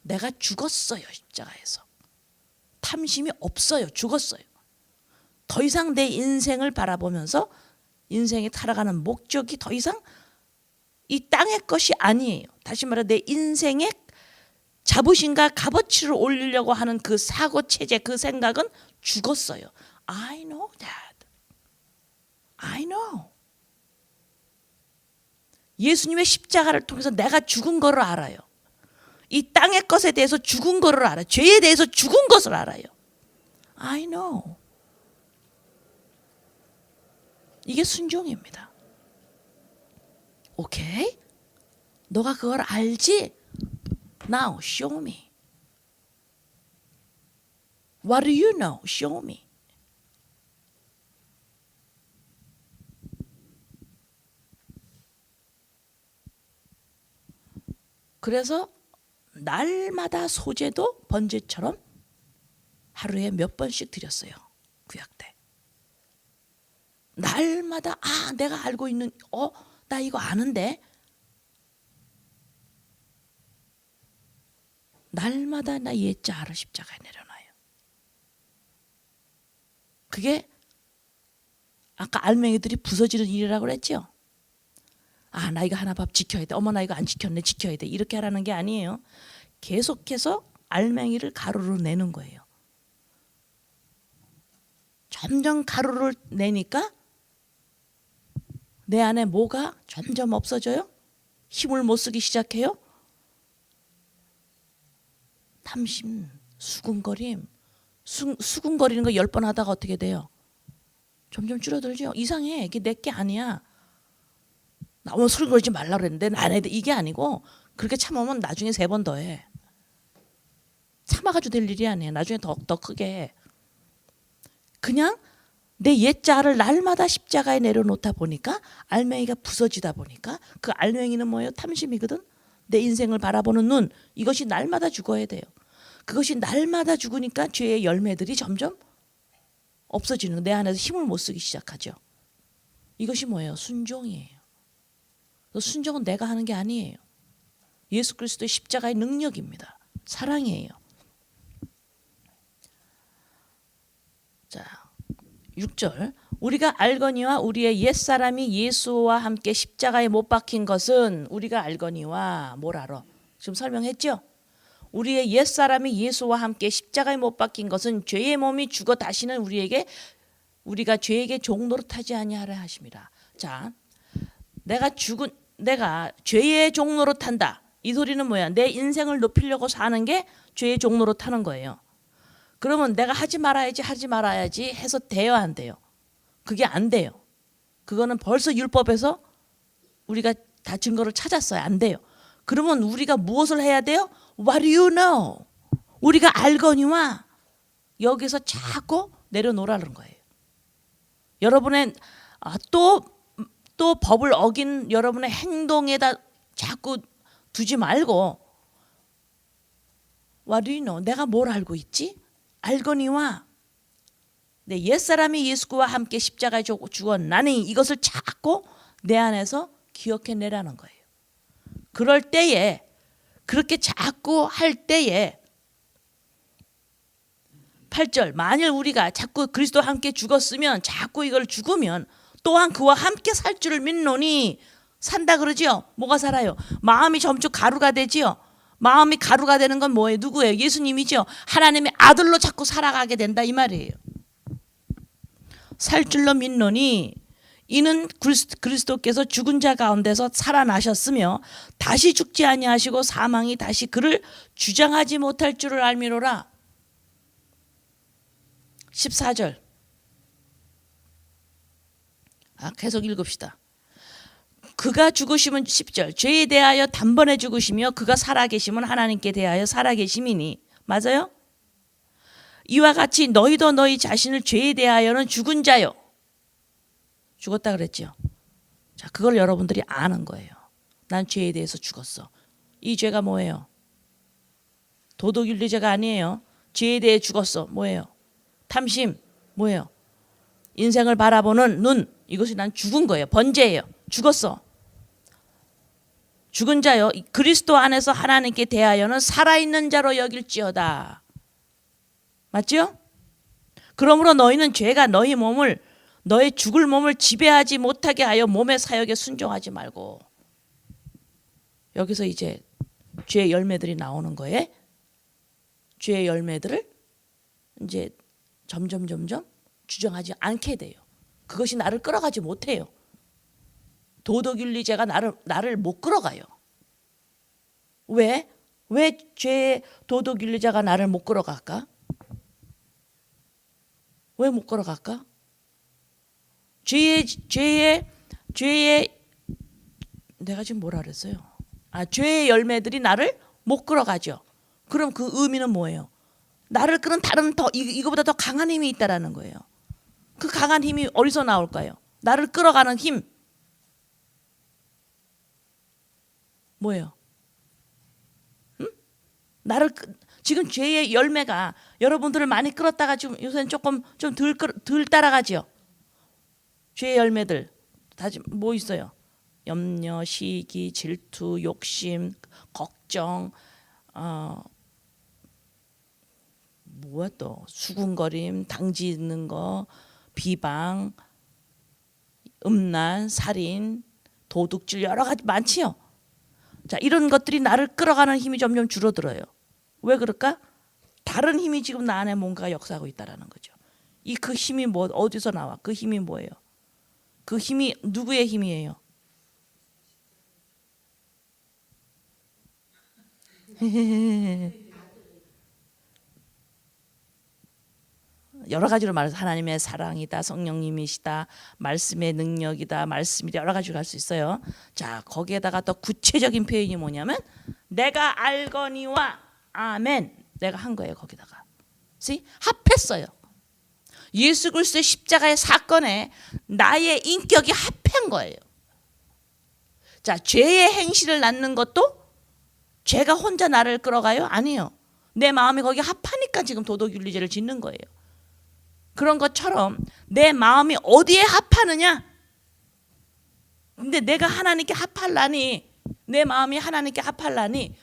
내가 죽었어요. 십자가에서 탐심이 없어요. 죽었어요. 더 이상 내 인생을 바라보면서 인생이 살아가는 목적이 더 이상 이 땅의 것이 아니에요. 다시 말해 내 인생의 자부심과 값어치를 올리려고 하는 그 사고 체제, 그 생각은 죽었어요. I know that. I know. 예수님의 십자가를 통해서 내가 죽은 거를 알아요. 이 땅의 것에 대해서 죽은 거를 알아요. 죄에 대해서 죽은 것을 알아요. I know. 이게 순종입니다. 오케이? 너가 그걸 알지? Now show me. What do you know? Show me. 그래서 날마다 소제도 번제처럼 하루에 몇 번씩 드렸어요. 구약 때. 날마다 내가 알고 있는 나 이거 아는데. 날마다 나 옛자를 십자가에 내려놔요. 그게 아까 알맹이들이 부서지는 일이라고 그랬죠. 나 이거 하나 밥 지켜야 돼. 어머 나 이거 안 지켰네. 지켜야 돼. 이렇게 하라는 게 아니에요. 계속해서 알맹이를 가루로 내는 거예요. 점점 가루를 내니까 내 안에 뭐가 점점 없어져요? 힘을 못 쓰기 시작해요? 탐심, 수군거림. 수군거리는 거 10번 하다가 어떻게 돼요? 점점 줄어들죠. 이상해. 이게 내게 아니야. 나 오늘 술 걸지 말라 그랬는데 안 해. 이게 아니고 그렇게 참으면 나중에 3번 더 해. 참아가지고 될 일이 아니에요. 나중에 더 크게 해. 그냥 내 옛자를 날마다 십자가에 내려놓다 보니까 알맹이가 부서지다 보니까 그 알맹이는 뭐예요? 탐심이거든. 내 인생을 바라보는 눈. 이것이 날마다 죽어야 돼요. 그것이 날마다 죽으니까 죄의 열매들이 점점 없어지는, 내 안에서 힘을 못 쓰기 시작하죠. 이것이 뭐예요? 순종이에요. 순종은 내가 하는 게 아니에요. 예수 그리스도의 십자가의 능력입니다. 사랑이에요. 자, 6절. 우리가 알거니와 우리의 옛사람이 예수와 함께 십자가에 못 박힌 것은, 우리가 알거니와 뭘 알아? 지금 설명했죠? 우리의 옛사람이 예수와 함께 십자가에 못 박힌 것은 죄의 몸이 죽어 다시는 우리가 죄에게 종노릇하지 아니하라 하심이라. 자, 내가 죄의 종노릇한다. 이 소리는 뭐야? 내 인생을 높이려고 사는 게 죄의 종노릇하는 거예요. 그러면 내가 하지 말아야지 해서 돼요, 안 돼요? 그게 안 돼요. 그거는 벌써 율법에서 우리가 다 증거를 찾았어요. 안 돼요. 그러면 우리가 무엇을 해야 돼요? What do you know? 우리가 알거니와 여기서 자꾸 내려놓으라는 거예요. 여러분의 또 법을 어긴 여러분의 행동에다 자꾸 두지 말고 What do you know? 내가 뭘 알고 있지? 알거니와 내 옛사람이 예수와 함께 십자가에 죽었나니 이것을 자꾸 내 안에서 기억해내라는 거예요. 그럴 때에, 그렇게 자꾸 할 때에 8절, 만일 우리가 자꾸 그리스도와 함께 죽었으면, 자꾸 이걸 죽으면 또한 그와 함께 살 줄을 믿노니, 산다 그러지요. 뭐가 살아요? 마음이 점점 가루가 되지요. 마음이 가루가 되는 건 뭐예요? 누구예요? 예수님이죠. 하나님의 아들로 자꾸 살아가게 된다 이 말이에요. 살 줄로 믿노니 이는 그리스도께서 죽은 자 가운데서 살아나셨으며 다시 죽지 아니하시고 사망이 다시 그를 주장하지 못할 줄을 알미로라. 14절. 계속 읽읍시다. 그가 죽으시면 10절. 죄에 대하여 단번에 죽으시며 그가 살아계시면 하나님께 대하여 살아계심이니. 맞아요? 이와 같이 너희도 너희 자신을 죄에 대하여는 죽은 자요. 죽었다 그랬죠. 자, 그걸 여러분들이 아는 거예요. 난 죄에 대해서 죽었어. 이 죄가 뭐예요? 도덕윤리죄가 아니에요. 죄에 대해 죽었어. 뭐예요? 탐심. 뭐예요? 인생을 바라보는 눈. 이것이 난 죽은 거예요. 번제예요. 죽었어. 죽은 자요. 그리스도 안에서 하나님께 대하여는 살아있는 자로 여길지어다. 맞죠? 그러므로 너희는 죄가 너의 죽을 몸을 지배하지 못하게 하여 몸의 사역에 순종하지 말고. 여기서 이제 죄의 열매들이 나오는 거예요. 죄의 열매들을 이제 점점 주장하지 않게 돼요. 그것이 나를 끌어가지 못해요. 도덕윤리제가 나를 못 끌어가요. 왜? 왜 죄의 도덕윤리제가 나를 못 끌어갈까? 왜 못 끌어갈까? 죄의 내가 지금 뭐라 그랬어요? 죄의 열매들이 나를 못 끌어가죠. 그럼 그 의미는 뭐예요? 나를 끄는 다른 이거보다 더 강한 힘이 있다라는 거예요. 그 강한 힘이 어디서 나올까요? 나를 끌어가는 힘. 뭐예요? 응? 지금 죄의 열매가 여러분들을 많이 끌었다가 지금 요새는 조금 좀 덜 따라가죠. 죄의 열매들 다 뭐 있어요? 염려, 시기, 질투, 욕심, 걱정, 뭐야 또 수군거림, 당짓는 거, 비방, 음란, 살인, 도둑질 여러 가지 많지요. 자, 이런 것들이 나를 끌어가는 힘이 점점 줄어들어요. 왜 그럴까? 다른 힘이 지금 나 안에 뭔가 역사하고 있다라는 거죠. 그 힘이 뭐 어디서 나와? 그 힘이 뭐예요? 그 힘이 누구의 힘이에요? 여러 가지로 말해서 하나님의 사랑이다, 성령님이시다, 말씀의 능력이다, 말씀이 여러 가지로 갈 수 있어요. 자, 거기에다가 더 구체적인 표현이 뭐냐면 내가 알거니와 아멘. 내가 한 거예요. 거기다가 합했어요. 예수 그리스도의 십자가의 사건에 나의 인격이 합한 거예요. 자, 죄의 행실을 낳는 것도 죄가 혼자 나를 끌어가요? 아니에요. 내 마음이 거기 합하니까 지금 도덕윤리제를 짓는 거예요. 그런 것처럼 내 마음이 어디에 합하느냐? 근데 내가 하나님께 합하려니, 내 마음이 하나님께 합하려니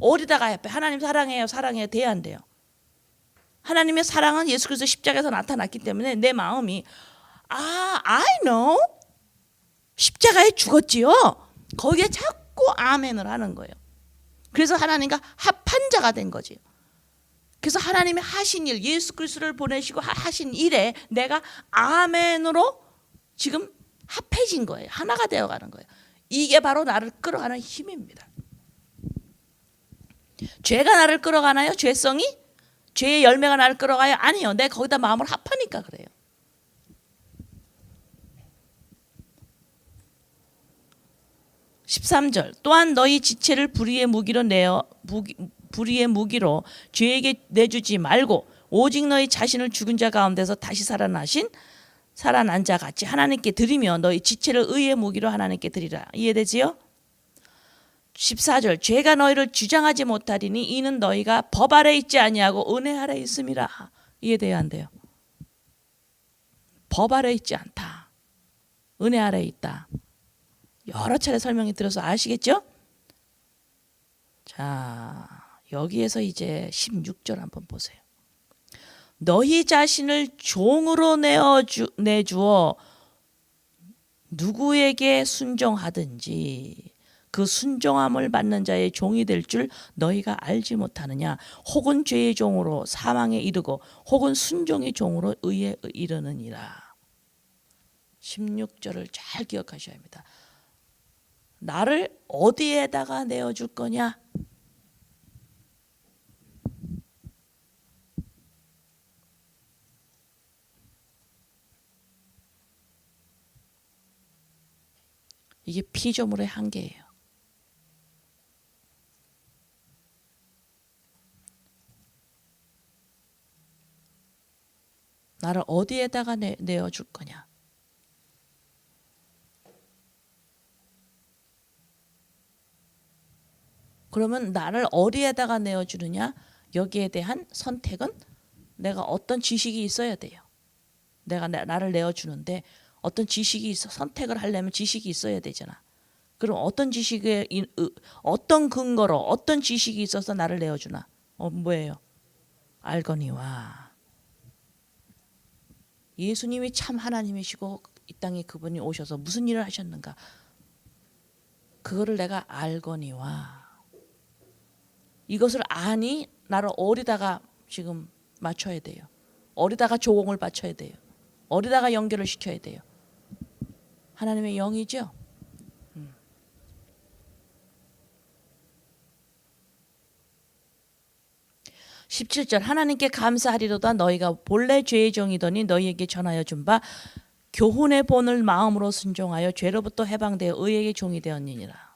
어디다가 합해? 하나님 사랑해요, 사랑해요, 돼야 안 돼요? 하나님의 사랑은 예수 그리스도 십자가에서 나타났기 때문에 내 마음이 I know 십자가에 죽었지요. 거기에 자꾸 아멘을 하는 거예요. 그래서 하나님과 합한 자가 된 거지. 그래서 하나님이 하신 일, 예수 그리스도를 보내시고 하신 일에 내가 아멘으로 지금 합해진 거예요. 하나가 되어가는 거예요. 이게 바로 나를 끌어가는 힘입니다. 죄가 나를 끌어가나요? 죄성이? 죄의 열매가 나를 끌어가요? 아니요. 내가 거기다 마음을 합하니까 그래요. (13절) 또한 너희 지체를 불의의 무기로 죄에게 내주지 말고 오직 너희 자신을 죽은 자 가운데서 다시 살아난 자 같이 하나님께 드리며 너희 지체를 의의 무기로 하나님께 드리라. 이해되지요? 14절 죄가 너희를 주장하지 못하리니 이는 너희가 법 아래 있지 아니하고 은혜 아래 있음이라. 이해돼야 안 돼요? 법 아래 있지 않다. 은혜 아래 있다. 여러 차례 설명이 들어서 아시겠죠? 자, 여기에서 이제 16절 한번 보세요. 너희 자신을 종으로 내주어 누구에게 순종하든지 그 순종함을 받는 자의 종이 될 줄 너희가 알지 못하느냐. 혹은 죄의 종으로 사망에 이르고 혹은 순종의 종으로 의에 이르느니라. 16절을 잘 기억하셔야 합니다. 나를 어디에다가 내어줄 거냐? 이게 피조물의 한계예요. 나를 어디에다가 내어줄 거냐? 그러면 나를 어디에다가 내어주느냐? 여기에 대한 선택은 내가 어떤 지식이 있어야 돼요. 내가 나를 내어주는데 어떤 지식이 있어, 선택을 하려면 지식이 있어야 되잖아. 그럼 어떤 지식에 어떤 근거로 어떤 지식이 있어서 나를 내어주나? 뭐예요? 알거니와 예수님이 참 하나님이시고 이 땅에 그분이 오셔서 무슨 일을 하셨는가? 그거를 내가 알거니와 이것을 아니 나를 어디다가 지금 맞춰야 돼요? 어디다가 조공을 바쳐야 돼요? 어디다가 연결을 시켜야 돼요? 하나님의 영이죠. 17절 하나님께 감사하리로다 너희가 본래 죄의 종이더니 너희에게 전하여 준 바 교훈의 본을 마음으로 순종하여 죄로부터 해방되어 의에게 종이 되었느니라.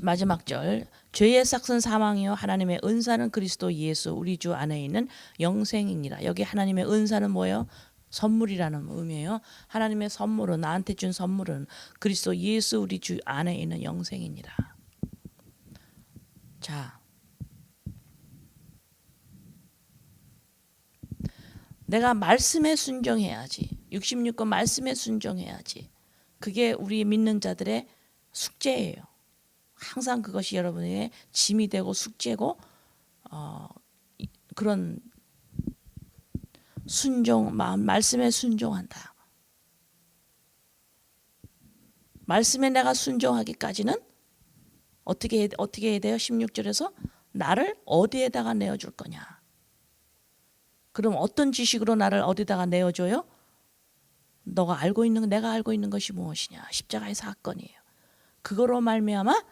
마지막 절 죄의 삭은 사망이요 하나님의 은사는 그리스도 예수 우리 주 안에 있는 영생이니라. 여기 하나님의 은사는 뭐예요? 선물이라는 의미예요. 하나님의 선물은 나한테 준 선물은 그리스도 예수 우리 주 안에 있는 영생이니라. 자, 내가 말씀에 순종해야지. 66권 말씀에 순종해야지. 그게 우리 믿는 자들의 숙제예요. 항상 그것이 여러분의 짐이 되고 숙제고 그런 순종, 말씀에 순종한다. 말씀에 내가 순종하기까지는 어떻게 해야 돼요? 16절에서 나를 어디에다가 내어줄 거냐. 그럼 어떤 지식으로 나를 어디다가 내어줘요? 내가 알고 있는 것이 무엇이냐? 십자가의 사건이에요. 그거로 말미암아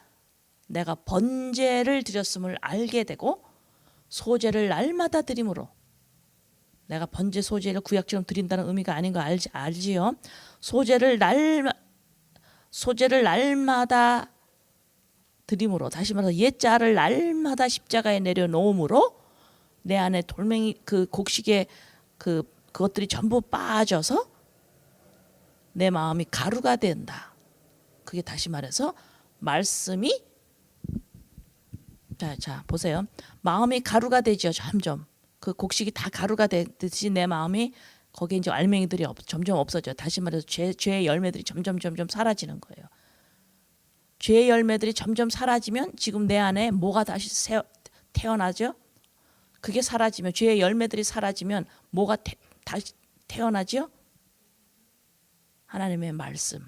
내가 번제를 드렸음을 알게 되고 소제를 날마다 드림으로 내가 번제 소제를 구약처럼 드린다는 의미가 아닌 거 알지요? 소제를 날마다 드림으로 다시 말해서 옛자를 날마다 십자가에 내려놓음으로 내 안에 돌멩이 그 곡식의 그것들이 전부 빠져서 내 마음이 가루가 된다. 그게 다시 말해서 말씀이 자 보세요. 마음이 가루가 되죠. 점점 그 곡식이 다 가루가 되듯이 내 마음이 거기에 이제 알맹이들이 점점 없어져. 다시 말해서 죄의 열매들이 점점 사라지는 거예요. 죄의 열매들이 점점 사라지면 지금 내 안에 뭐가 다시 태어나죠? 그게 사라지면 죄의 열매들이 사라지면 뭐가 다시 태어나죠? 하나님의 말씀.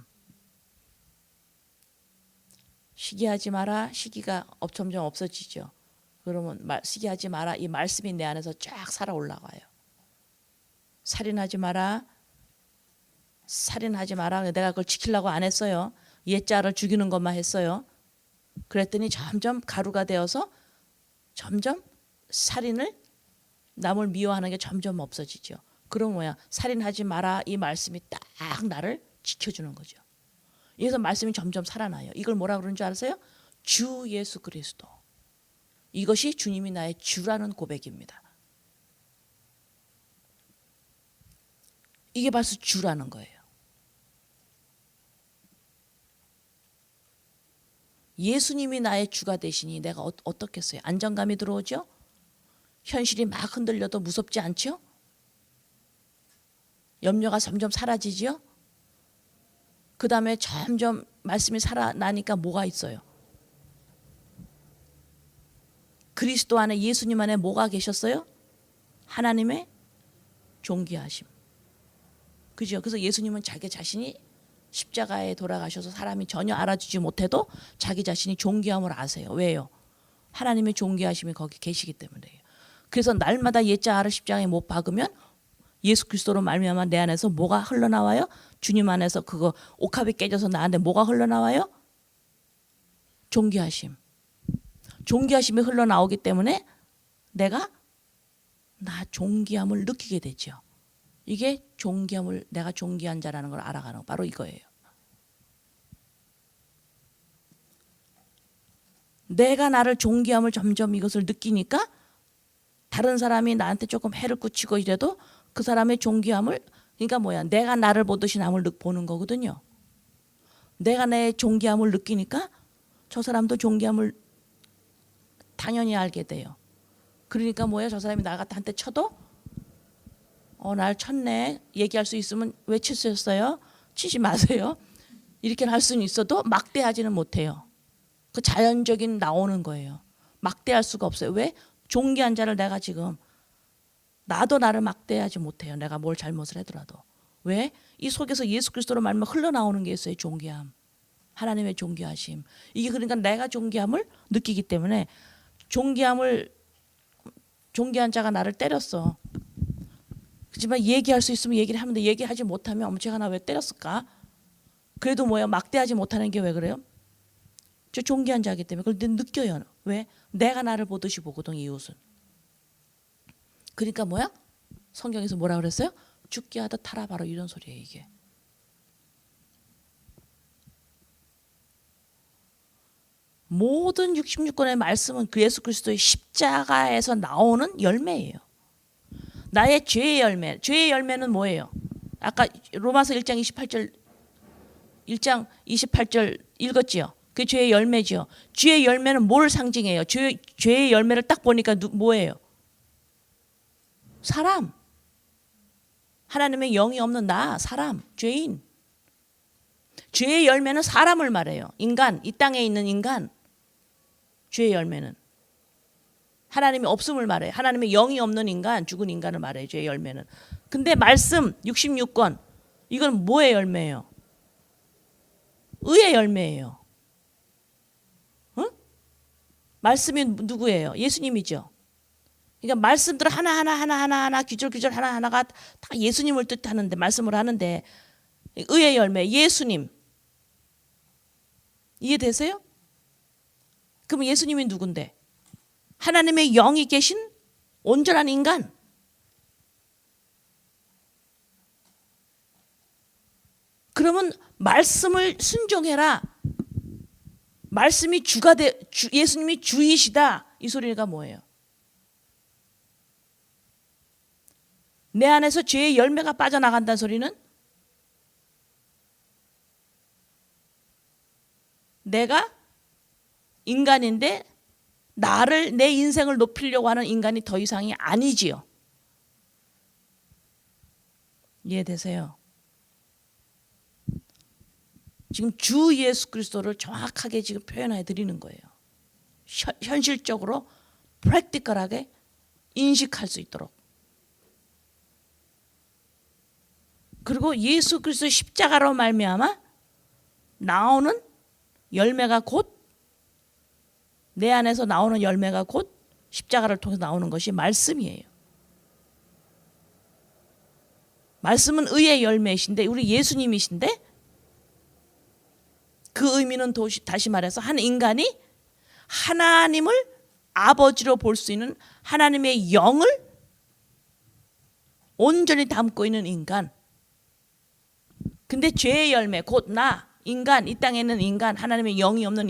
시기하지 마라. 시기가 점점 없어지죠. 그러면 시기하지 마라. 이 말씀이 내 안에서 쫙 살아 올라가요. 살인하지 마라. 살인하지 마라. 내가 그걸 지키려고 안 했어요. 옛자를 죽이는 것만 했어요. 그랬더니 점점 가루가 되어서 점점 살인을 남을 미워하는 게 점점 없어지죠. 그럼 뭐야? 살인하지 마라. 이 말씀이 딱 나를 지켜주는 거죠. 그래서 말씀이 점점 살아나요. 이걸 뭐라 그러는 줄 아세요? 주 예수 그리스도. 이것이 주님이 나의 주라는 고백입니다. 이게 벌써 주라는 거예요. 예수님이 나의 주가 되시니 내가 어떻겠어요? 안정감이 들어오죠? 현실이 막 흔들려도 무섭지 않죠? 염려가 점점 사라지죠? 그 다음에 점점 말씀이 살아나니까 뭐가 있어요? 그리스도 안에 예수님 안에 뭐가 계셨어요? 하나님의 존귀하심. 그죠? 그래서 예수님은 자기 자신이 십자가에 돌아가셔서 사람이 전혀 알아주지 못해도 자기 자신이 존귀함을 아세요. 왜요? 하나님의 존귀하심이 거기 계시기 때문에요. 그래서 날마다 옛자를 십자가에 못 박으면 예수 그리스도로 말미암아 내 안에서 뭐가 흘러나와요? 주님 안에서 그거 옥합이 깨져서 나한테 뭐가 흘러나와요? 존귀하심. 존귀하심이 흘러나오기 때문에 내가 나 존귀함을 느끼게 되죠. 이게 존귀함을 내가 존귀한 자라는 걸 알아가는 거 바로 이거예요. 내가 나를 존귀함을 점점 이것을 느끼니까 다른 사람이 나한테 조금 해를 끼치고 이래도 그 사람의 존귀함을 그러니까 뭐야? 내가 나를 보듯이 남을 보는 거거든요. 내가 내 존귀함을 느끼니까 저 사람도 존귀함을 당연히 알게 돼요. 그러니까 뭐야? 저 사람이 나한테 쳐도 날 쳤네. 얘기할 수 있으면 왜 치셨어요? 치지 마세요. 이렇게 할 수는 있어도 막대하지는 못해요. 그 자연적인 나오는 거예요. 막대할 수가 없어요. 왜? 존귀한 자를 내가 지금 나도 나를 막대하지 못해요. 내가 뭘 잘못을 하더라도. 왜? 이 속에서 예수 그리스도로 말면 흘러나오는 게 있어요. 존귀함. 하나님의 존귀하심. 이게 그러니까 내가 존귀함을 느끼기 때문에 존귀한 자가 나를 때렸어. 그렇지만 얘기할 수 있으면 얘기를 하면 돼. 얘기하지 못하면 쟤가 나 왜 때렸을까? 그래도 뭐야? 막대하지 못하는 게 왜 그래요? 저 존귀한 자이기 때문에 그걸 느껴요. 왜? 내가 나를 보듯이 보거든 이웃은. 그러니까 뭐야? 성경에서 뭐라 그랬어요? 죽게 하듯 타라, 바로 이런 소리예요 이게. 모든 66권의 말씀은 그 예수 그리스도의 십자가에서 나오는 열매예요. 나의 죄의 열매. 죄의 열매는 뭐예요? 아까 로마서 1장 28절 읽었지요. 그 죄의 열매지요. 죄의 열매는 뭘 상징해요? 죄의 열매를 딱 보니까 뭐예요? 사람. 하나님의 영이 없는 나, 사람, 죄인. 죄의 열매는 사람을 말해요. 인간, 이 땅에 있는 인간. 죄의 열매는 하나님이 없음을 말해요. 하나님의 영이 없는 인간, 죽은 인간을 말해요. 죄의 열매는. 근데 말씀 66권 이건 뭐의 열매예요? 의의 열매예요. 응? 말씀이 누구예요? 예수님이죠. 그러니까 말씀들 하나 귀절귀절 하나하나가 다 예수님을 뜻하는데, 말씀을 하는데, 의의 열매 예수님 이해되세요? 그럼 예수님이 누군데? 하나님의 영이 계신 온전한 인간. 그러면 말씀을 순종해라. 말씀이 예수님이 주이시다. 이 소리가 뭐예요? 내 안에서 죄의 열매가 빠져나간다는 소리는 내가 인간인데 내 인생을 높이려고 하는 인간이 더 이상이 아니지요. 이해되세요? 지금 주 예수 그리스도를 정확하게 지금 표현해 드리는 거예요. 현실적으로 프랙티컬하게 인식할 수 있도록. 그리고 예수 그리스도의 십자가로 말미암아 나오는 열매가 곧, 내 안에서 나오는 열매가 곧 십자가를 통해서 나오는 것이 말씀이에요. 말씀은 의의 열매이신데, 우리 예수님이신데, 그 의미는 다시 말해서 한 인간이 하나님을 아버지로 볼 수 있는 하나님의 영을 온전히 담고 있는 인간. 근데 죄의 열매, 곧 나, 인간, 이 땅에 있는 인간, 하나님의 영이 없는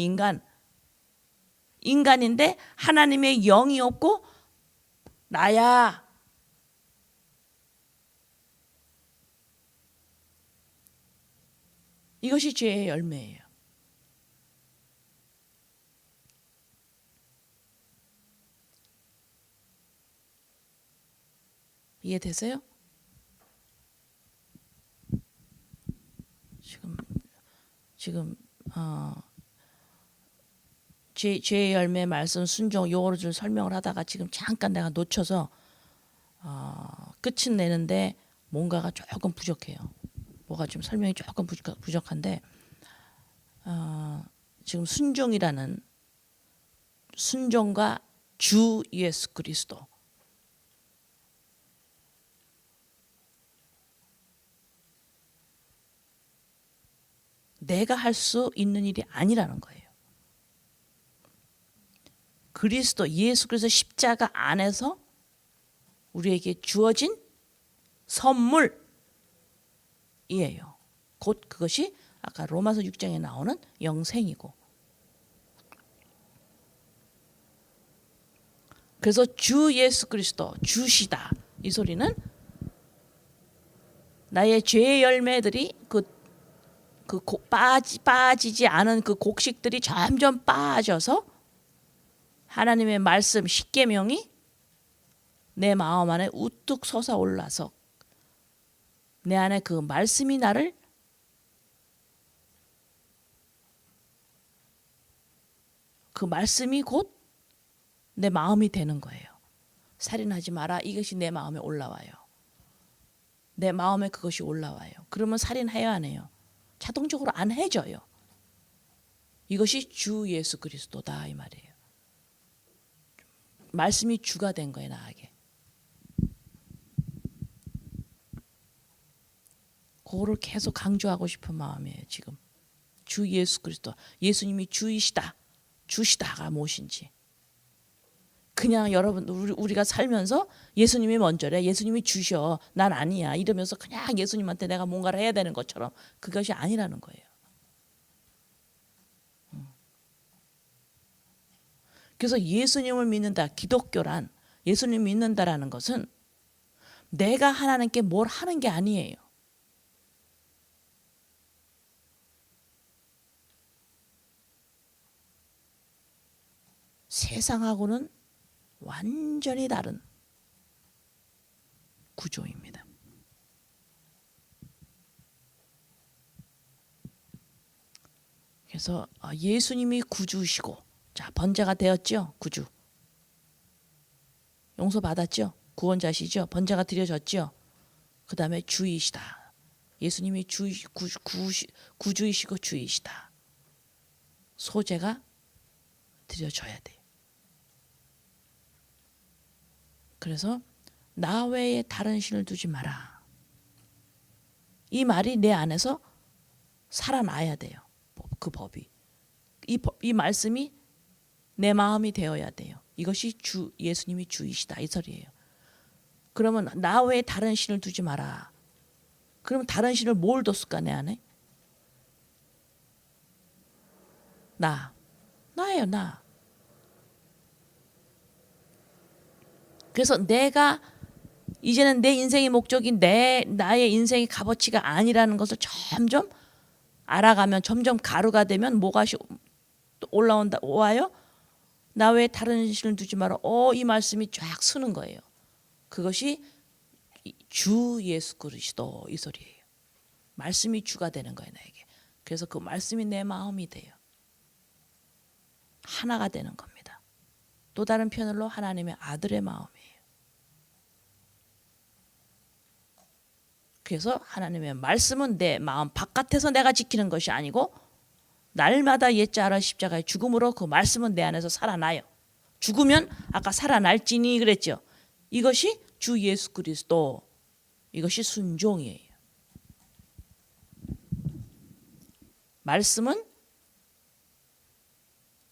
인간인데 하나님의 영이 없고 나야. 이것이 죄의 열매예요. 이해되세요? 지금 죄의 열매 말씀 순종 요거를 좀 설명을 하다가 지금 잠깐 내가 놓쳐서 끝은 내는데 뭔가가 조금 부족해요. 뭐가 좀 설명이 조금 부족한데, 지금 순종과 주 예수 그리스도, 내가 할 수 있는 일이 아니라는 거예요. 그리스도 예수 그리스도 십자가 안에서 우리에게 주어진 선물이에요. 곧 그것이 아까 로마서 6장에 나오는 영생이고, 그래서 주 예수 그리스도 주시다, 이 소리는 나의 죄의 열매들이 빠지지 않은 그 곡식들이 점점 빠져서 하나님의 말씀 십계명이 내 마음 안에 우뚝 솟아올라서 내 안에 그 말씀이 나를 그 말씀이 곧 내 마음이 되는 거예요. 살인하지 마라, 이것이 내 마음에 올라와요. 내 마음에 그것이 올라와요. 그러면 살인해야 안 해요? 자동적으로 안 해져요. 이것이 주 예수 그리스도다, 이 말이에요. 말씀이 주가 된 거예요, 나에게. 그거를 계속 강조하고 싶은 마음이에요, 지금. 주 예수 그리스도. 예수님이 주이시다. 주시다가 무엇인지. 그냥 여러분 우리가 살면서 예수님이 먼저래. 예수님이 주셔. 난 아니야. 이러면서 그냥 예수님한테 내가 뭔가를 해야 되는 것처럼 그것이 아니라는 거예요. 그래서 예수님을 믿는다. 기독교란 예수님 믿는다라는 것은 내가 하나님께 뭘 하는 게 아니에요. 세상하고는 완전히 다른 구조입니다. 그래서 예수님이 구주시고, 자, 번제가 되었죠. 구주. 용서받았죠. 구원자시죠. 번제가 드려졌죠. 그 다음에 주이시다. 예수님이 구주이시고 주이시다. 소제가 드려져야 돼요. 그래서 나 외에 다른 신을 두지 마라. 이 말이 내 안에서 살아나야 돼요. 그 법이. 이 말씀이 내 마음이 되어야 돼요. 이것이 예수님이 주이시다 이 소리예요. 그러면 나 외에 다른 신을 두지 마라. 그러면 다른 신을 뭘 뒀을까 내 안에? 나예요, 나. 그래서 내가 이제는 내 인생의 목적이 나의 인생의 값어치가 아니라는 것을 점점 알아가면 점점 가루가 되면 뭐가 와요? 나 외에 다른 신을 두지 마라. 이 말씀이 쫙 서는 거예요. 그것이 주 예수 그리스도 이 소리예요. 말씀이 주가 되는 거예요, 나에게. 그래서 그 말씀이 내 마음이 돼요. 하나가 되는 겁니다. 또 다른 표현으로 하나님의 아들의 마음이에요. 그래서 하나님의 말씀은 내 마음 바깥에서 내가 지키는 것이 아니고 날마다 옛자라 십자가의 죽음으로 그 말씀은 내 안에서 살아나요. 죽으면 아까 살아날지니 그랬죠. 이것이 주 예수 그리스도. 이것이 순종이에요. 말씀은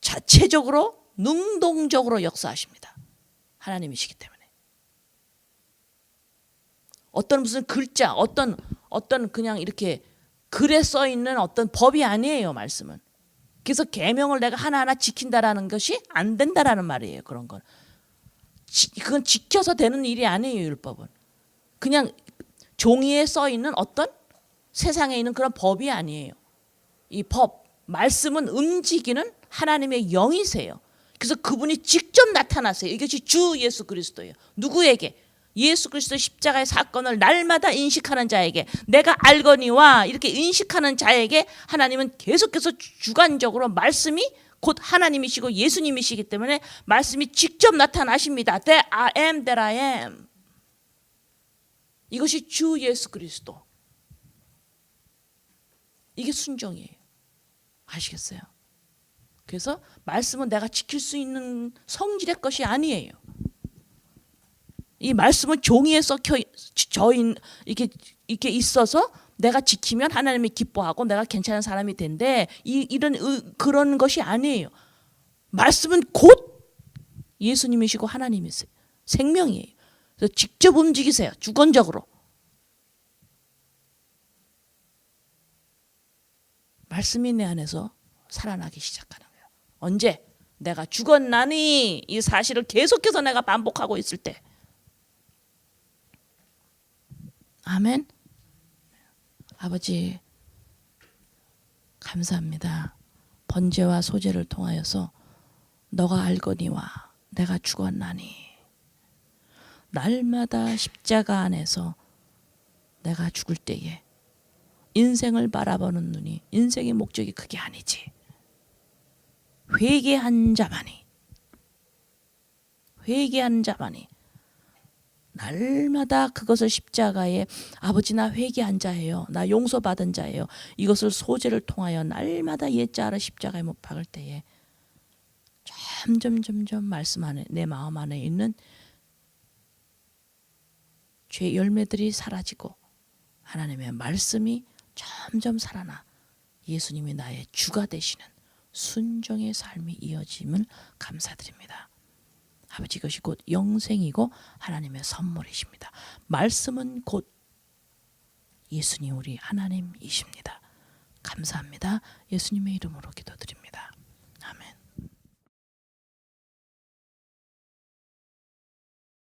자체적으로 능동적으로 역사하십니다. 하나님이시기 때문에. 어떤 무슨 글자, 어떤 그냥 이렇게 글에 써 있는 어떤 법이 아니에요, 말씀은. 그래서 계명을 내가 하나하나 지킨다라는 것이 안 된다라는 말이에요. 그런 건. 그건 지켜서 되는 일이 아니에요, 율법은. 그냥 종이에 써 있는 어떤 세상에 있는 그런 법이 아니에요. 이 법, 말씀은 움직이는 하나님의 영이세요. 그래서 그분이 직접 나타나세요. 이것이 주 예수 그리스도예요. 누구에게? 예수 그리스도의 십자가의 사건을 날마다 인식하는 자에게, 내가 알거니와 이렇게 인식하는 자에게 하나님은 계속해서 주관적으로 말씀이 곧 하나님이시고 예수님이시기 때문에 말씀이 직접 나타나십니다. That I am that I am. 이것이 주 예수 그리스도. 이게 순종이에요. 아시겠어요? 그래서 말씀은 내가 지킬 수 있는 성질의 것이 아니에요. 이 말씀은 종이에 이렇게 있어서 내가 지키면 하나님이 기뻐하고 내가 괜찮은 사람이 된대. 그런 것이 아니에요. 말씀은 곧 예수님이시고 하나님이세요. 생명이에요. 그래서 직접 움직이세요. 주권적으로. 말씀이 내 안에서 살아나기 시작하는 거예요. 언제? 내가 죽었나니 이 사실을 계속해서 내가 반복하고 있을 때. 아멘. 아버지 감사합니다. 번제와 소제를 통하여서 너가 알거니와 내가 죽었나니 날마다 십자가 안에서 내가 죽을 때에 인생을 바라보는 눈이, 인생의 목적이 그게 아니지. 회개한 자만이 날마다 그것을 십자가에 아버지 나 회개한 자예요. 나 용서받은 자예요. 이것을 소제를 통하여 날마다 옛자를 십자가에 못 박을 때에 점점 말씀 안에 내 마음 안에 있는 죄 열매들이 사라지고 하나님의 말씀이 점점 살아나 예수님이 나의 주가 되시는 순종의 삶이 이어짐을 감사드립니다. 아버지, 이것이 곧 영생이고 하나님의 선물이십니다. 말씀은 곧 예수님 우리 하나님이십니다. 감사합니다. 예수님의 이름으로 기도드립니다.